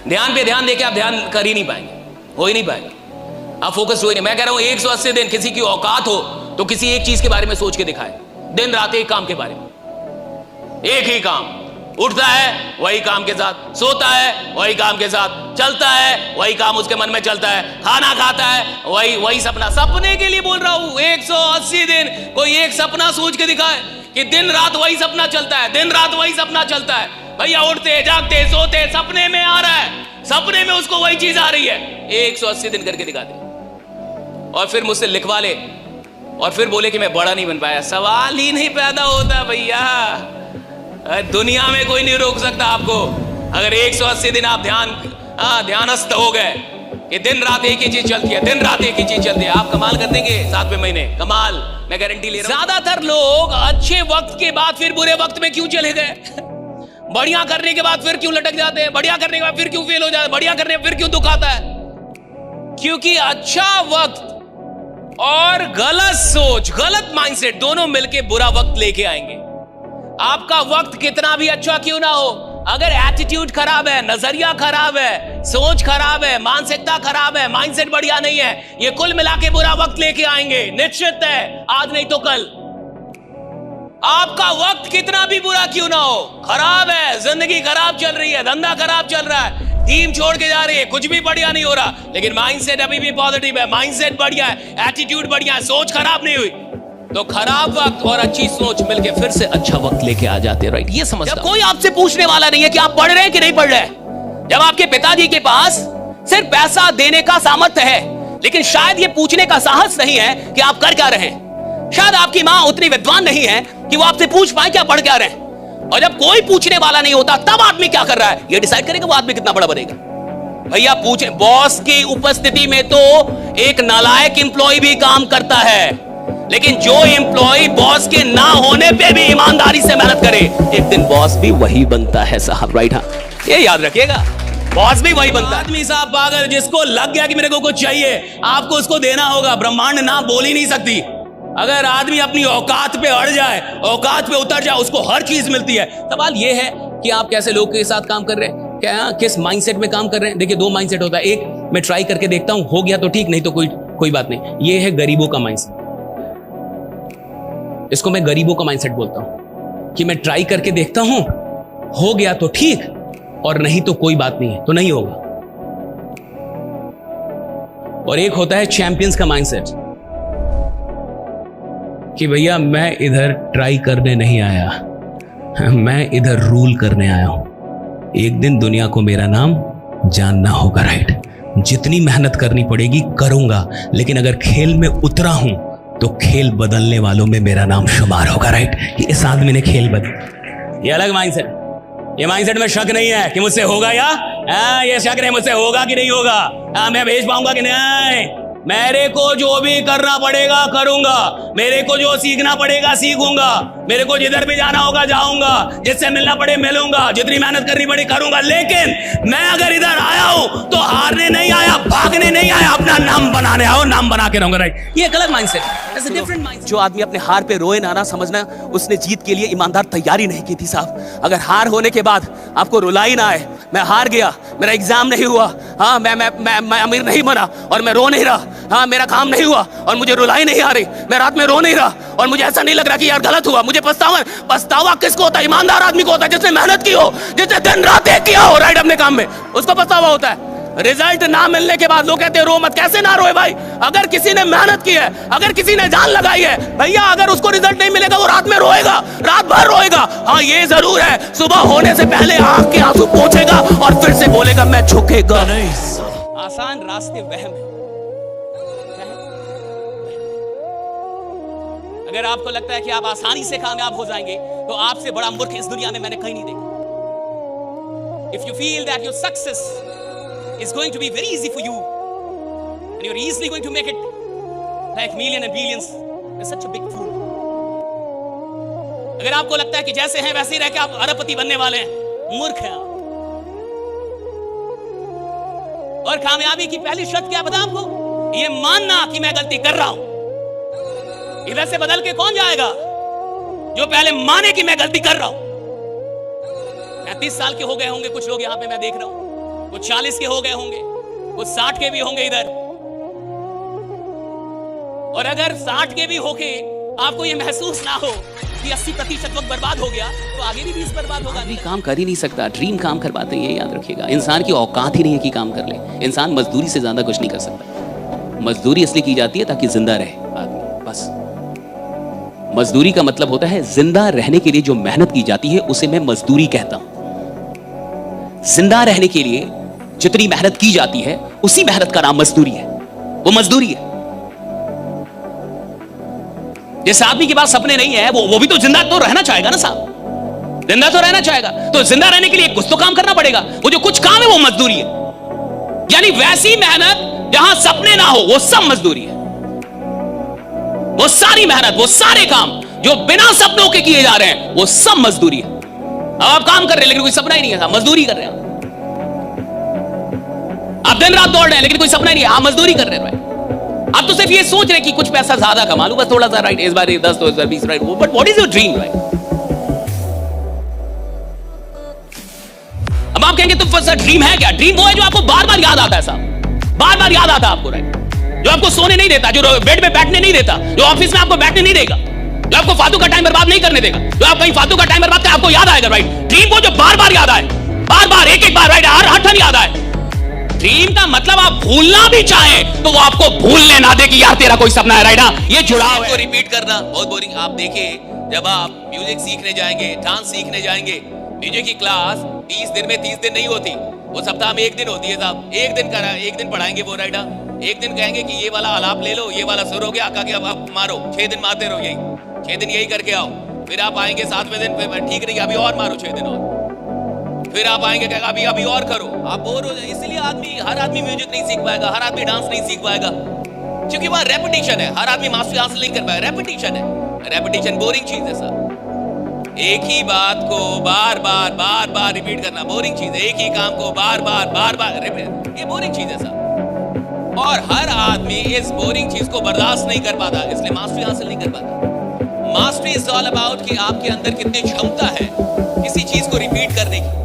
ध्यान पे ध्यान देके आप ध्यान कर ही नहीं पाएंगे, हो ही नहीं पाएगा, आप फोकस हो ही नहीं। मैं कह रहा हूं 180 दिन किसी की औकात हो तो किसी एक चीज के बारे में सोच के दिखाए, दिन रात एक काम के बारे में, एक ही काम। उठता है वही काम के साथ, सोता है वही काम के साथ, चलता है वही काम उसके मन में चलता है, खाना खाता है वही सपना। सपने के लिए बोल रहा हूं, 180 दिन कोई एक सपना सोच के दिखाए कि दिन रात वही सपना चलता है, दिन रात वही सपना चलता है। भैया उठते जागते सोते सपने में आ रहा है, सपने में उसको वही चीज आ रही है। 180 दिन करके दिखा दे और फिर मुझसे लिखवा ले और फिर बोले कि मैं बड़ा नहीं बन पाया। सवाल ही नहीं पैदा होता भैया, दुनिया में कोई नहीं रोक सकता आपको। अगर 180 दिन आप ध्यानस्थ हो गए कि दिन रात एक ही चीज चलती है, दिन रात एक ही चीज चलती है, आप कमाल कर देंगे 7वें महीने, कमाल, मैं गारंटी ले रहा हूं। ज्यादातर लोग अच्छे वक्त के बाद फिर बुरे वक्त में क्यों चले गए? बढ़िया करने के बाद फिर क्यों लटक जाते हैं? बढ़िया करने के बाद फिर क्यों फेल हो जाते हैं? बढ़िया करने फिर क्यों दुख आता है? क्योंकि अच्छा वक्त और गलत सोच, गलत माइंडसेट दोनों मिलके बुरा वक्त लेके आएंगे। आपका वक्त कितना भी अच्छा क्यों ना हो, अगर एटीट्यूड खराब है, नजरिया खराब है, सोच खराब है, मानसिकता खराब है, माइंडसेट बढ़िया नहीं है, ये कुल मिला के बुरा वक्त लेके आएंगे, निश्चित है, आज नहीं तो कल। आपका वक्त कितना भी बुरा क्यों ना हो, खराब है, जिंदगी खराब चल रही है, धंधा खराब चल रहा है, टीम छोड़ के जा रही है, कुछ भी बढ़िया नहीं हो रहा, लेकिन माइंडसेट अभी भी पॉजिटिव है, माइंडसेट बढ़िया है, एटीट्यूड बढ़िया है, सोच खराब नहीं हुई, तो खराब वक्त और अच्छी सोच मिलके फिर से अच्छा वक्त लेके आ जाते हैं, राइट? ये समझ। जब कोई आपसे पूछने वाला नहीं है कि आप पढ़ रहे हैं कि नहीं पढ़ रहे हैं, जब आपके पिताजी के पास सिर्फ पैसा देने का सामर्थ्य है लेकिन शायद ये पूछने का साहस नहीं है कि आप कर क्या रहे हैं, शायद आपकी मां उतनी विद्वान नहीं है कि वो आपसे पूछ पाए क्या पढ़ क्या रहे हैं, और जब कोई पूछने वाला नहीं होता तब आदमी क्या कर रहा है ये डिसाइड करेगा वो आदमी कितना बड़ा बनेगा। भैया पूछे, बॉस की उपस्थिति में तो एक नालायक एम्प्लॉय भी काम करता है, लेकिन जो एम्प्लॉय बॉस के ना होने पे भी ईमानदारी से मेहनत करे, एक दिन बॉस भी वही बनता है साहब, राइट? हाँ, ये याद रखिएगा, बॉस भी वही बनता है। आदमी साहब पागल जिसको लग गया कि मेरे को कुछ चाहिए, आपको उसको देना होगा, ब्रह्मांड ना बोल ही नहीं सकती। अगर आदमी अपनी औकात पे अड़ जाए, औकात पे उतर जाए, उसको हर चीज मिलती है। सवाल ये है कि आप कैसे लोग के साथ काम कर रहे हैं, क्या किस माइंडसेट में काम कर रहे हैं। देखिए 2 माइंडसेट होता है, एक मैं ट्राई करके देखता हूं, हो गया तो ठीक, नहीं तो कोई बात नहीं। ये है गरीबों का माइंडसेट, इसको मैं गरीबों का माइंडसेट बोलता हूं कि मैं ट्राई करके देखता हूं, हो गया तो ठीक, और नहीं तो कोई बात नहीं है, तो नहीं होगा। और एक होता है चैंपियंस का माइंडसेट कि भैया मैं इधर ट्राई करने नहीं आया, मैं इधर रूल करने आया हूं। एक दिन दुनिया को मेरा नाम जानना होगा, राइट? जितनी मेहनत करनी पड़ेगी करूंगा, लेकिन अगर खेल में उतरा हूं तो खेल बदलने वालों में मेरा नाम शुमार होगा, राइट? इस आदमी ने खेल बदल, ये अलग माइंडसेट। ये माइंडसेट में शक नहीं है कि मुझसे होगा या ये शक नहीं मुझसे होगा कि नहीं होगा, मैं भेज पाऊंगा कि नहीं। मेरे को जो भी करना पड़ेगा करूंगा, मेरे को जो सीखना पड़ेगा सीखूंगा, मेरे को जिधर भी जाना होगा जाऊंगा, जिससे मिलना पड़े मिलूंगा, जितनी मेहनत करनी पड़े करूंगा। लेकिन मैं अगर इधर आया हूं तो हारने नहीं आया, भागने नहीं आया, अपना नाम बनाने आओ, नाम बना के रहूंगा, राइट? ये एक अलग माइंडसेट है, डिफरेंट माइंडसेट। जो आदमी अपने हार पे रोए ना समझना उसने जीत के लिए ईमानदार तैयारी नहीं की थी साहब। अगर हार होने के बाद आपको रुलाई ना आए, मैं हार गया, मेरा एग्जाम नहीं हुआ, हाँ मैं अमीर नहीं बना और मैं रो नहीं रहा, हाँ मेरा काम नहीं हुआ और मुझे रुलाई नहीं आ रही, मैं रात में रो नहीं रहा और मुझे ऐसा नहीं लग रहा कि यार गलत हुआ, मुझे पछतावा किसको होता है? ईमानदार आदमी को होता है, जिसने मेहनत की हो, जिसने दिन रात एक किया हो, राइट, अपने काम में, उसको पछतावा होता है। रिजल्ट ना मिलने के बाद लोग कहते हैं रो मत। कैसे ना रोए भाई? अगर किसी ने मेहनत की है, अगर किसी ने जान लगाई है, भैया अगर उसको रिजल्ट नहीं मिलेगा वो रात में रोएगा, रात भर रोएगा। हाँ ये जरूर है, सुबह होने से पहले आंख के आंसू पोंछेगा और फिर से बोलेगा मैं झुकेगा नहीं। आसान रास्ते वहम है। अगर आपको लगता है कि आप आसानी से कामयाब हो जाएंगे तो आपसे बड़ा मूर्ख इस दुनिया में मैंने कहीं नहीं देखा। If you feel that your success is going to be very easy for you and you're easily going to make it like million and billions, you're such a big fool. अगर आपको लगता है कि जैसे हैं वैसे ही रह के आप अरबपति बनने वाले हैं, मूर्ख हैं आप। और कामयाबी की पहली शर्त क्या पता आपको? ये मानना कि मैं गलती कर रहा हूं। इधर से बदल के कौन जाएगा जो पहले माने कि मैं गलती कर रहा हूं। 30 साल के हो गए होंगे कुछ लोग यहां पे, मैं देख रहा हूं, कुछ 40 के हो गए होंगे, कुछ 60 के भी होंगे इधर। और अगर 60 के भी होके आपको ये महसूस ना हो कि 80% वक्त बर्बाद हो गया, तो आगे भी 20 बर्बाद होगा। आदमी काम कर ही नहीं सकता, ड्रीम काम करवाते हैं, ये याद रखिएगा। इंसान की औकात ही नहीं है कि काम कर ले। इंसान मजदूरी से ज्यादा कुछ नहीं कर सकता। मजदूरी इसलिए की जाती है ताकि जिंदा रहे आदमी, बस। मजदूरी का मतलब होता है जिंदा रहने के लिए जो मेहनत की जाती है उसे मैं मजदूरी कहता हूं। जिंदा रहने के लिए जितनी मेहनत की जाती है उसी मेहनत का नाम मजदूरी है, वो मजदूरी है। जिस आदमी के पास सपने नहीं है वो भी तो जिंदा तो रहना चाहेगा ना साहब, जिंदा तो रहना चाहेगा। तो जिंदा रहने के लिए कुछ तो काम करना पड़ेगा, वो जो कुछ काम है वो मजदूरी है। यानी वैसी मेहनत जहां सपने ना हो वो सब मजदूरी है। वो सारी मेहनत, वो सारे काम जो बिना सपनों के किए जा रहे हैं वो सब मजदूरी है। अब आप काम कर रहे हैं लेकिन कोई सपना ही नहीं है, मजदूरी कर रहे हैं। आप दिन रात दौड़ रहे हैं लेकिन कोई सपना ही नहीं है, आप मजदूरी कर रहे हैं। आप तो सिर्फ ये सोच रहे हैं कि कुछ पैसा ज्यादा कमा लूं, बस थोड़ा सा, राइट, इस बार 10 तो इस बार 20, right. But what is your dream, right? अब आप कहेंगे तो ड्रीम है क्या? ड्रीम वो है जो आपको बार बार याद आता है साहब, बार बार याद आता है आपको, राइट? जो आपको सोने नहीं देता, जो बेड में बैठने नहीं देता, जो ऑफिस में आपको बैठने नहीं देगा, जो आपको फालतू का टाइम बर्बाद नहीं करने देगा, जो आप कहीं फालतू का टाइम बर्बाद कर आपको याद आएगा, राइट? ड्रीम वो जो बार बार याद आए, बार बार, एक एक बार, राइट, हर ठन याद आए। ड्रीम का मतलब आप भूलना भी चाहें तो वो आपको भूलने ना दे कि यार तेरा कोई सपना है, राइट? ये जुड़ाव है। रिपीट करना बहुत बोरिंग। आप देखिए, जब आप म्यूजिक सीखने जाएंगे, डांस सीखने जाएंगे, म्यूजिक की क्लास 30 दिन में 30 दिन नहीं होती, वो सप्ताह में 1 दिन होती है साहब। एक दिन पढ़ाएंगे वो, राइट? एक दिन कहेंगे कि ये वाला आलाप ले लो, ये वाला सुर हो गया, आका के अब मारो, 6 दिन मारते रहो, यही 6 दिन यही करके आओ। फिर आप आएंगे 7वें दिन, फिर ठीक नहीं, अभी और मारो 6 दिन और। फिर आप आएंगे कहेगा अभी और करो, आप बोर हो जाए। इसलिए हर आदमी म्यूजिक नहीं सीख पाएगा, हर आदमी डांस नहीं सीख पाएगा, क्योंकि वह रेपिटेशन है। हर आदमी मास्टरी हासिल नहीं कर पाएगा, रेपिटेशन है। रेपिटेशन बोरिंग चीज है साहब। एक ही बात को बार बार रिपीट करना बोरिंग चीज है। एक ही काम को बार बार रिपीट, ये बोरिंग चीज है साहब। और हर आदमी इस बोरिंग चीज को बर्दाश्त नहीं कर पाता, इसलिए मास्टरी हासिल नहीं कर पाता। मास्टरी इज ऑल अबाउट कि आपके अंदर कितनी क्षमता है किसी चीज को रिपीट करने की।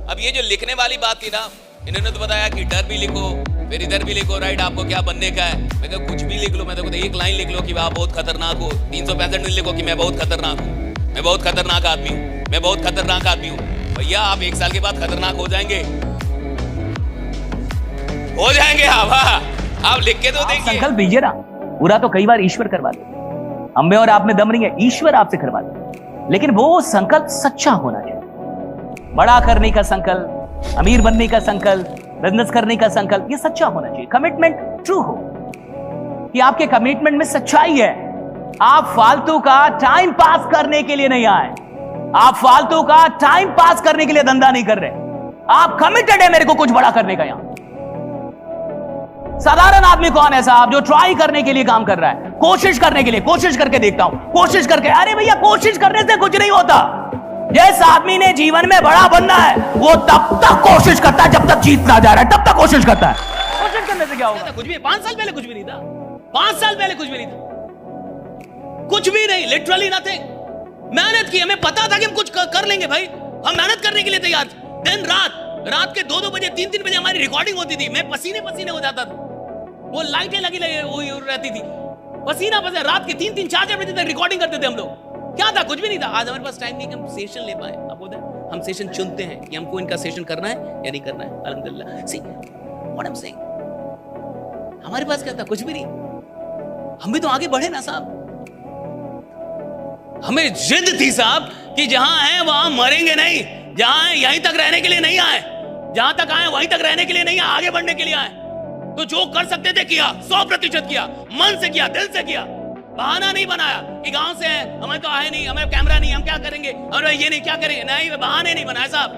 अब ये जो लिखने वाली बात थी ना, इन्होंने तो बताया कि डर भी लिखो, फिर इधर भी लिखो, राइट? आपको क्या बनने का है? मैं कहा कुछ भी लिख लो, मैं तो कहता 1 लाइन लिख लो कि आप बहुत खतरनाक हो। 365 दिन लिखो कि मैं बहुत खतरनाक हूँ, मैं बहुत खतरनाक आदमी हूँ, मैं बहुत खतरनाक आदमी हूँ। भैया आप 1 साल के बाद खतरनाक हो जाएंगे, हो जाएंगे आप। हाँ, आप लिख के तो देखिए। संकल्प दीजिए ना, पूरा तो कई बार ईश्वर करवा देते। हम में और आप में दम नहीं है, ईश्वर आपसे करवा देते, लेकिन वो संकल्प सच्चा होना चाहिए। बड़ा करने का संकल्प, अमीर बनने का संकल्प, बिजनेस करने का संकल्प, ये सच्चा होना चाहिए। कमिटमेंट ट्रू हो, कि आपके कमिटमेंट में सच्चाई है। आप फालतू का टाइम पास करने के लिए नहीं आए, आप फालतू का टाइम पास करने के लिए धंधा नहीं कर रहे, आप कमिटेड है मेरे को कुछ बड़ा करने का। यहां साधारण आदमी कौन है साहब, जो ट्राई करने के लिए काम कर रहा है, कोशिश करने के लिए, कोशिश करके देखता हूं, कोशिश करके। अरे भैया, कोशिश करने से कुछ नहीं होता। जिस आदमी ने जीवन में बड़ा बनना है, वो तब तक कोशिश करता है जब तक जीत ना जा रहा है, तब तक कोशिश करता है। कोशिश करने से क्या होगा? कुछ भी 5 साल पहले कुछ भी नहीं था, 5 साल पहले कुछ भी नहीं था, कुछ भी नहीं, लिटरली नथिंग। मेहनत की, हमें पता था कि हम कुछ कर लेंगे भाई, हम मेहनत करने के लिए तैयार थे। दिन रात के 2-2 बजे 3-3 बजे हमारी रिकॉर्डिंग होती थी, मैं पसीने पसीने हो जाता था, वो लाइटें लगी रहती थी, पसीना पसीना, रात के 3-3 4-4 बजे तक रिकॉर्डिंग करते थे हम लोग। क्या था? कुछ भी नहीं था। आज हमारे पास टाइम नहीं कि हम सेशन ले पाए। अब होता है हम सेशन चुनते हैं कि हमको इनका सेशन करना है या नहीं करना है। अल्हम्दुलिल्लाह। See what I am saying, हमारे पास क्या था? कुछ भी नहीं। हम भी तो आगे बढ़े ना साहब, हमें जिद थी साहब कि जहां है वहां मरेंगे नहीं, जहां है यहीं तक रहने के लिए नहीं आए, जहां तक आए वहीं तक रहने के लिए नहीं आए, आगे बढ़ने के लिए आए। तो जो कर सकते थे किया, 100% किया, मन से किया, दिल से किया, बहाना नहीं बनाया कि गांव से है, हमें तो आए नहीं, हमें कैमरा नहीं, हम क्या करेंगे, और ये नहीं क्या करेंगे, नहीं, बहाने नहीं बनाए साहब।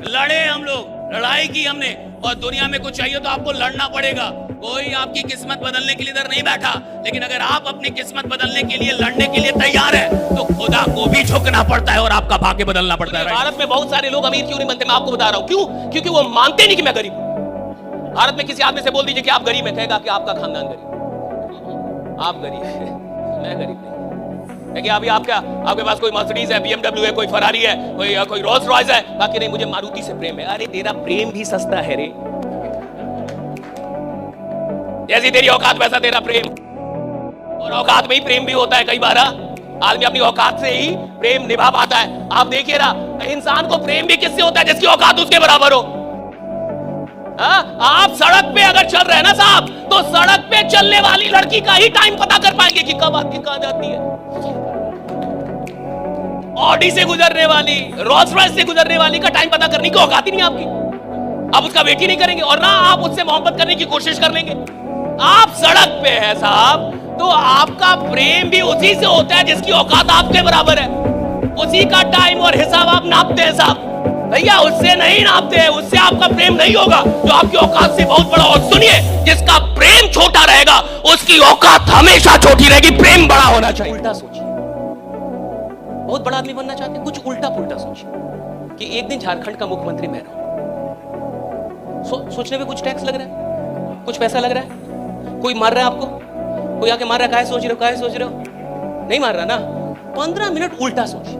लड़े हम लोग, लड़ाई की हमने। और दुनिया में कुछ चाहिए तो आपको लड़ना पड़ेगा। कोई आपकी किस्मत बदलने के लिए इधर नहीं बैठा, लेकिन अगर आप अपनी किस्मत बदलने के लिए, लड़ने के लिए तैयार है, तो खुदा को भी झुकना पड़ता है और आपका भाग्य बदलना पड़ता है। भारत में बहुत सारे लोग अमीर क्यों नहीं बनते, मैं आपको बता रहा हूं क्यों। क्योंकि वो मानते नहीं कि मैं गरीब हूं। भारत में किसी आदमी से बोल दीजिए कि आप गरीब है, कहेगा कि आपका खानदान गरीब, आप गरीब है, मैं गरीब नहीं। देखिए अभी आपके पास कोई मर्सिडीज है, BMW है, कोई फरारी है, कोई रोल्स रॉयस है, बाकी नहीं, मुझे मारुति से प्रेम है। अरे तेरा प्रेम भी सस्ता है रे, जैसी तेरी औकात वैसा तेरा प्रेम, और औकात में ही प्रेम भी होता है। कई बार आदमी अपनी औकात से ही प्रेम निभा पाता है। आप देखिए ना, इंसान को प्रेम भी किससे होता है? जिसकी औकात उसके बराबर हो। आप सड़क पे अगर चल रहे हैं ना साहब, तो सड़क पे चलने वाली लड़की का ही टाइम पता कर पाएंगे कि कब आके कहां जाती है। ऑडी से गुजरने वाली, रोल्स रॉयस से गुजरने वाली का टाइम पता करने की औकात ही नहीं आपकी। आप उसका वेट ही नहीं करेंगे, और ना आप उससे मोहब्बत करने की कोशिश कर लेंगे। आप सड़क पे हैं साहब, तो आपका प्रेम भी उसी से होता है जिसकी औकात आपके बराबर है। उसी का टाइम और हिसाब आप नापते हैं साहब। भैया उससे नहीं नापते हैं, उससे आपका प्रेम नहीं होगा जो आपकी औकात से बहुत बड़ा। और सुनिए, जिसका प्रेम छोटा रहेगा उसकी औकात हमेशा छोटी रहेगी। प्रेम बड़ा होना चाहिए। उल्टा सोचिए, बहुत बड़ा आदमी बनना चाहते हैं, कुछ उल्टा पुल्टा सोचिए कि एक दिन झारखंड का मुख्यमंत्री मैं रहूं। सोचने में कुछ टैक्स लग रहा है, कुछ पैसा लग रहा है, कोई मार रहा है आपको, कोई आके मार रहा है, काहे सोच रहे हो, नहीं मार रहा ना। 15 मिनट उल्टा सोचिए,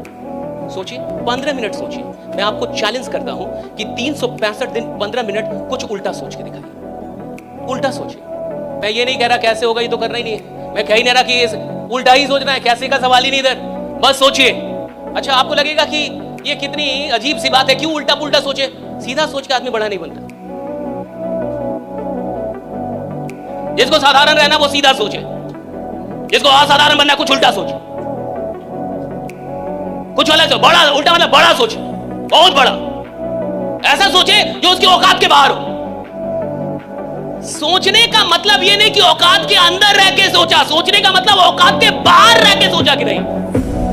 15 मिनट सोचिए। मैं आपको चैलेंज करता हूं कि 365 दिन 15 मिनट कुछ उल्टा सोच के दिखाइए। उल्टा सोचिए। मैं ये नहीं कह रहा कैसे होगा, ये तो करना ही नहीं है। मैं कह ही नहीं रहा कि उल्टा ही सोचना है, कैसे का सवाल ही नहीं इधर, बस सोचिए। अच्छा, आपको लगेगा कि ये कितनी अजीब सी बात है, क्यों उल्टा पुल्टा सोचे। सीधा सोच के आदमी बड़ा नहीं बनता। जिसको साधारण रहना वो सीधा सोचे, जिसको असाधारण बनना कुछ उल्टा सोचे, कुछ अलग सोचे। बड़ा उल्टा मतलब बड़ा सोचे, बहुत बड़ा। ऐसा सोचे जो उसकी औकात के बाहर हो। सोचने का मतलब ये नहीं कि औकात के अंदर रह के सोचा, सोचने का मतलब औकात के बाहर रह के सोचा कि नहीं।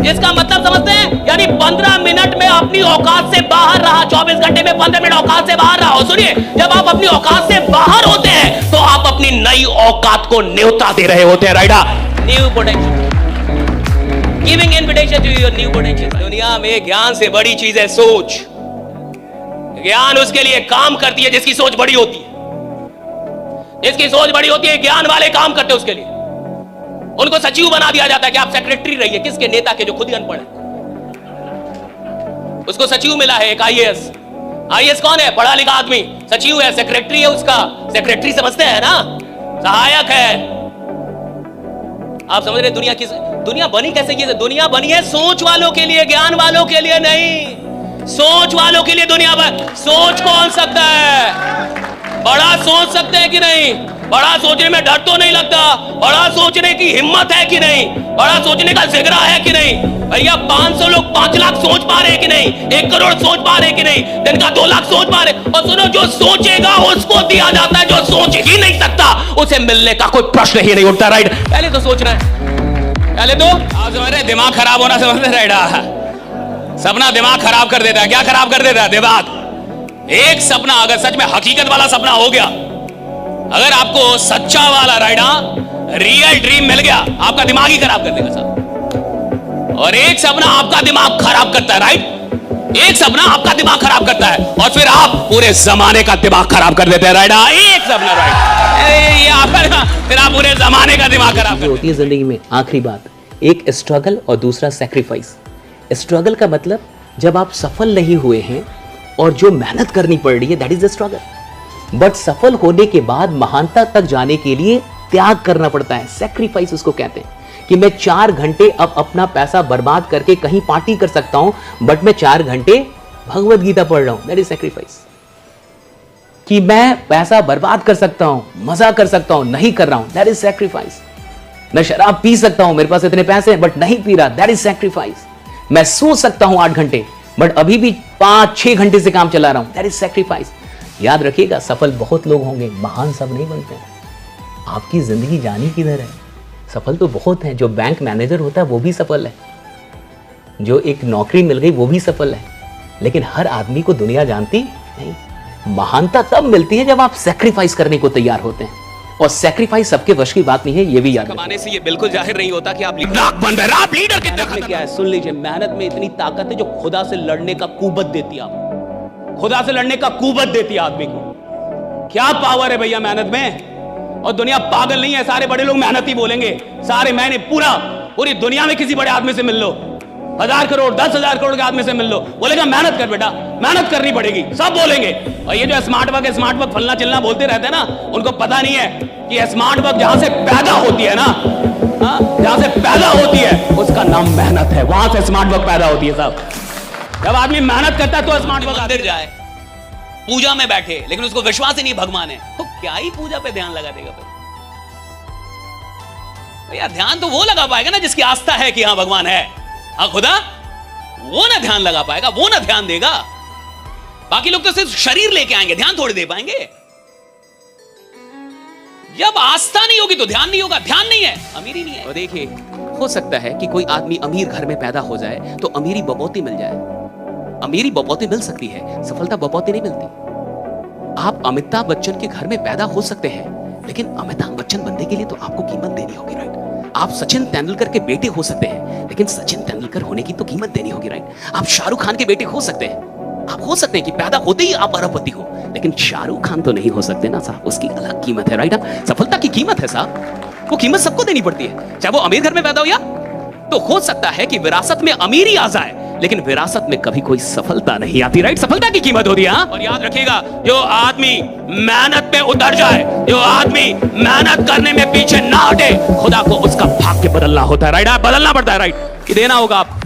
इसका मतलब समझते हैं, यानी 15 मिनट में अपनी औकात से बाहर रहा, 24 घंटे में 15 मिनट औकात से बाहर रहा। और सुनिए, जब आप अपनी औकात से बाहर होते हैं तो आप अपनी नई औकात को न्योता दे रहे होते हैं। राइडा, new potential, giving invitation to your new potential. दुनिया में ज्ञान से बड़ी चीज है सोच। ज्ञान उसके लिए काम करती है जिसकी सोच बड़ी होती है। जिसकी सोच बड़ी होती है, ज्ञान वाले काम करते हैं उसके लिए। उनको सचिव बना दिया जाता है कि आप सेक्रेटरी रहिए। किसके? नेता के, जो खुद ही अनपढ़ है। उसको सचिव मिला है एक आईएएस कौन है? पढ़ा लिखा आदमी। सचिव है, सेक्रेटरी है उसका। सेक्रेटरी समझते हैं ना, सहायक है। आप समझ रहे दुनिया बनी कैसे की? दुनिया बनी है सोच वालों के लिए, ज्ञान वालों के लिए नहीं। सोच वालों के लिए दुनिया भर। सोच कौन सकता है? बड़ा सोच सकते हैं कि नहीं? बड़ा सोचने में डर तो नहीं लगता? बड़ा सोचने की हिम्मत है कि नहीं? बड़ा सोचने का जिगरा है कि नहीं? भैया 500 लोग 5 लाख सोच पा रहे हैं कि नहीं? 1 करोड़ सोच पा रहे हैं कि नहीं? दिन का 2 लाख सोच पा रहे? और सुनो, जो सोचेगा उसको दिया जाता है, जो सोच ही नहीं सकता उसे मिलने का कोई प्रश्न ही नहीं उठता। राइट? पहले तो सोचना है, पहले तो आप समझ रहे, दिमाग खराब होना समझ रहे। सपना दिमाग खराब कर देता है। क्या खराब कर देता है? दिमाग। एक सपना अगर सच में हकीकत वाला सपना हो गया, अगर आपको सच्चा वाला राइडा रियल ड्रीम मिल गया, आपका दिमाग ही खराब कर देगा साहब। और एक सपना आपका दिमाग खराब करता है। राइट? एक सपना आपका दिमाग खराब करता है और फिर आप पूरे जमाने का दिमाग खराब कर देते हैं। राइडा एक सपना। राइट? फिर आप पूरे जमाने का दिमाग खराब कर होती है जिंदगी में। आखिरी बात, एक स्ट्रगल और दूसरा सैक्रिफाइस। स्ट्रगल का मतलब जब आप सफल नहीं हुए हैं और जो मेहनत करनी पड़ रही है, that is the struggle. But सफल होने के बाद महानता तक जाने के लिए त्याग करना पड़ता है, सैक्रिफाइस उसको कहते हैं। कि मैं 4 घंटे अब अपना पैसा बर्बाद करके कहीं पार्टी कर सकता हूं, बट मैं 4 घंटे भगवत गीता पढ़ रहा हूं, दैट इज सैक्रिफाइस। कि मैं पैसा बर्बाद कर सकता हूं, मजा कर सकता हूं, नहीं कर रहा हूं, दैट इज सैक्रिफाइस। मैं शराब पी सकता हूं, मेरे पास इतने पैसे हैं, बट नहीं पी रहा, दैट इज सैक्रिफाइस। मैं सो सकता हूं 8 घंटे, बट अभी भी 5-6 घंटे से काम चला रहा हूं, दैट इज सैक्रिफाइस। याद रखिएगा, सफल बहुत लोग होंगे, महान सब नहीं बनते हैं। आपकी जिंदगी जानी किधर है? सफल तो बहुत हैं। जो बैंक मैनेजर होता है वो भी सफल है, जो एक नौकरी मिल गई वो भी सफल है, लेकिन हर आदमी को दुनिया जानती नहीं। महानता तब मिलती है जब आप सैक्रिफाइस करने को तैयार होते हैं, और सैक्रिफाइस सबके वश की बात नहीं है, ये भी याद कमाने से ये बिल्कुल जाहिर नहीं होता कि आप लीडर बन रहे हैं। आप लीडर कितने में क्या है सुन लीजिए, मेहनत में इतनी ताकत है जो खुदा से लड़ने का कुवत देती है आपको। खुदा से लड़ने का कुवत देती है आदमी को। क्या पावर है भैया मेहनत में। और दुनिया पागल नहीं है, सारे बड़े लोग मेहनत ही बोलेंगे। सारे मैंने पूरी दुनिया में किसी बड़े आदमी से मिल लो, 1000 करोड़ 10,000 करोड़ के आदमी से मिल लो, बोलेगा मेहनत कर बेटा, मेहनत करनी पड़ेगी, सब बोलेंगे। और ये जो स्मार्ट वर्क फलना चिलना बोलते रहते हैं ना, उनको पता नहीं है कि स्मार्ट वर्क जहां से पैदा होती है ना, जहां से पैदा होती है उसका नाम मेहनत है। वहां से स्मार्ट वर्क पैदा होती है साहब। जब आदमी मेहनत करता है तो स्मार्ट वर्क मंदिर जाए, पूजा में बैठे, लेकिन उसको विश्वास ही नहीं भगवान है, तो क्या ही पूजा पे ध्यान लगा देगा फिर? भैया ध्यान तो वो लगा पाएगा ना जिसकी आस्था है कि हाँ भगवान है, हाँ खुदा, वो ना ध्यान लगा पाएगा, वो ना ध्यान देगा। बाकी लोग तो सिर्फ शरीर लेके आएंगे, ध्यान थोड़ी दे पाएंगे। जब आस्था नहीं होगी तो ध्यान नहीं होगा। ध्यान नहीं है, अमीरी नहीं है। और देखिए, हो सकता है कि कोई आदमी अमीर घर में पैदा हो जाए तो अमीरी बपौती मिल जाए, अमीरी बपौती मिल सकती है, सफलता बपौती नहीं मिलती। आप अमिताभ बच्चन के घर में पैदा हो सकते हैं, लेकिन अमिताभ बच्चन बनने के लिए तो आपको कीमत देनी होगी। राइट? आप सचिन तेंदुलकर के बेटे हो सकते हैं, लेकिन सचिन तेंदुलकर होने की तो कीमत देनी होगी। राइट? आप शाहरुख खान के बेटे हो सकते हैं, आप हो सकते हैं कि पैदा होते ही आप अरबपति हो, लेकिन शाहरुख खान तो नहीं हो सकते ना साहब, उसकी अलग कीमत है। राइट? सफलता की कीमत है साहब, वो कीमत सबको देनी पड़ती है। चाहे वो अमीर घर में पैदा हो या, तो हो सकता है कि विरासत में अमीरी आ जाए, लेकिन विरासत में कभी कोई सफलता नहीं आती। राइट? सफलता की कीमत होती है। और याद रखिएगा, जो आदमी मेहनत में उतर जाए, जो आदमी मेहनत करने में पीछे ना हटे, खुदा को उसका भाग्य बदलना होता है। राइट? बदलना पड़ता है। राइट? कि देना होगा। आप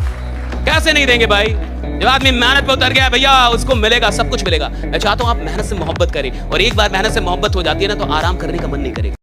कैसे नहीं देंगे भाई? जब आदमी मेहनत पे उतर गया भैया, उसको मिलेगा, सब कुछ मिलेगा। मैं चाहता हूं आप मेहनत से मोहब्बत करें, और एक बार मेहनत से मोहब्बत हो जाती है ना, तो आराम करने का मन नहीं करेगा।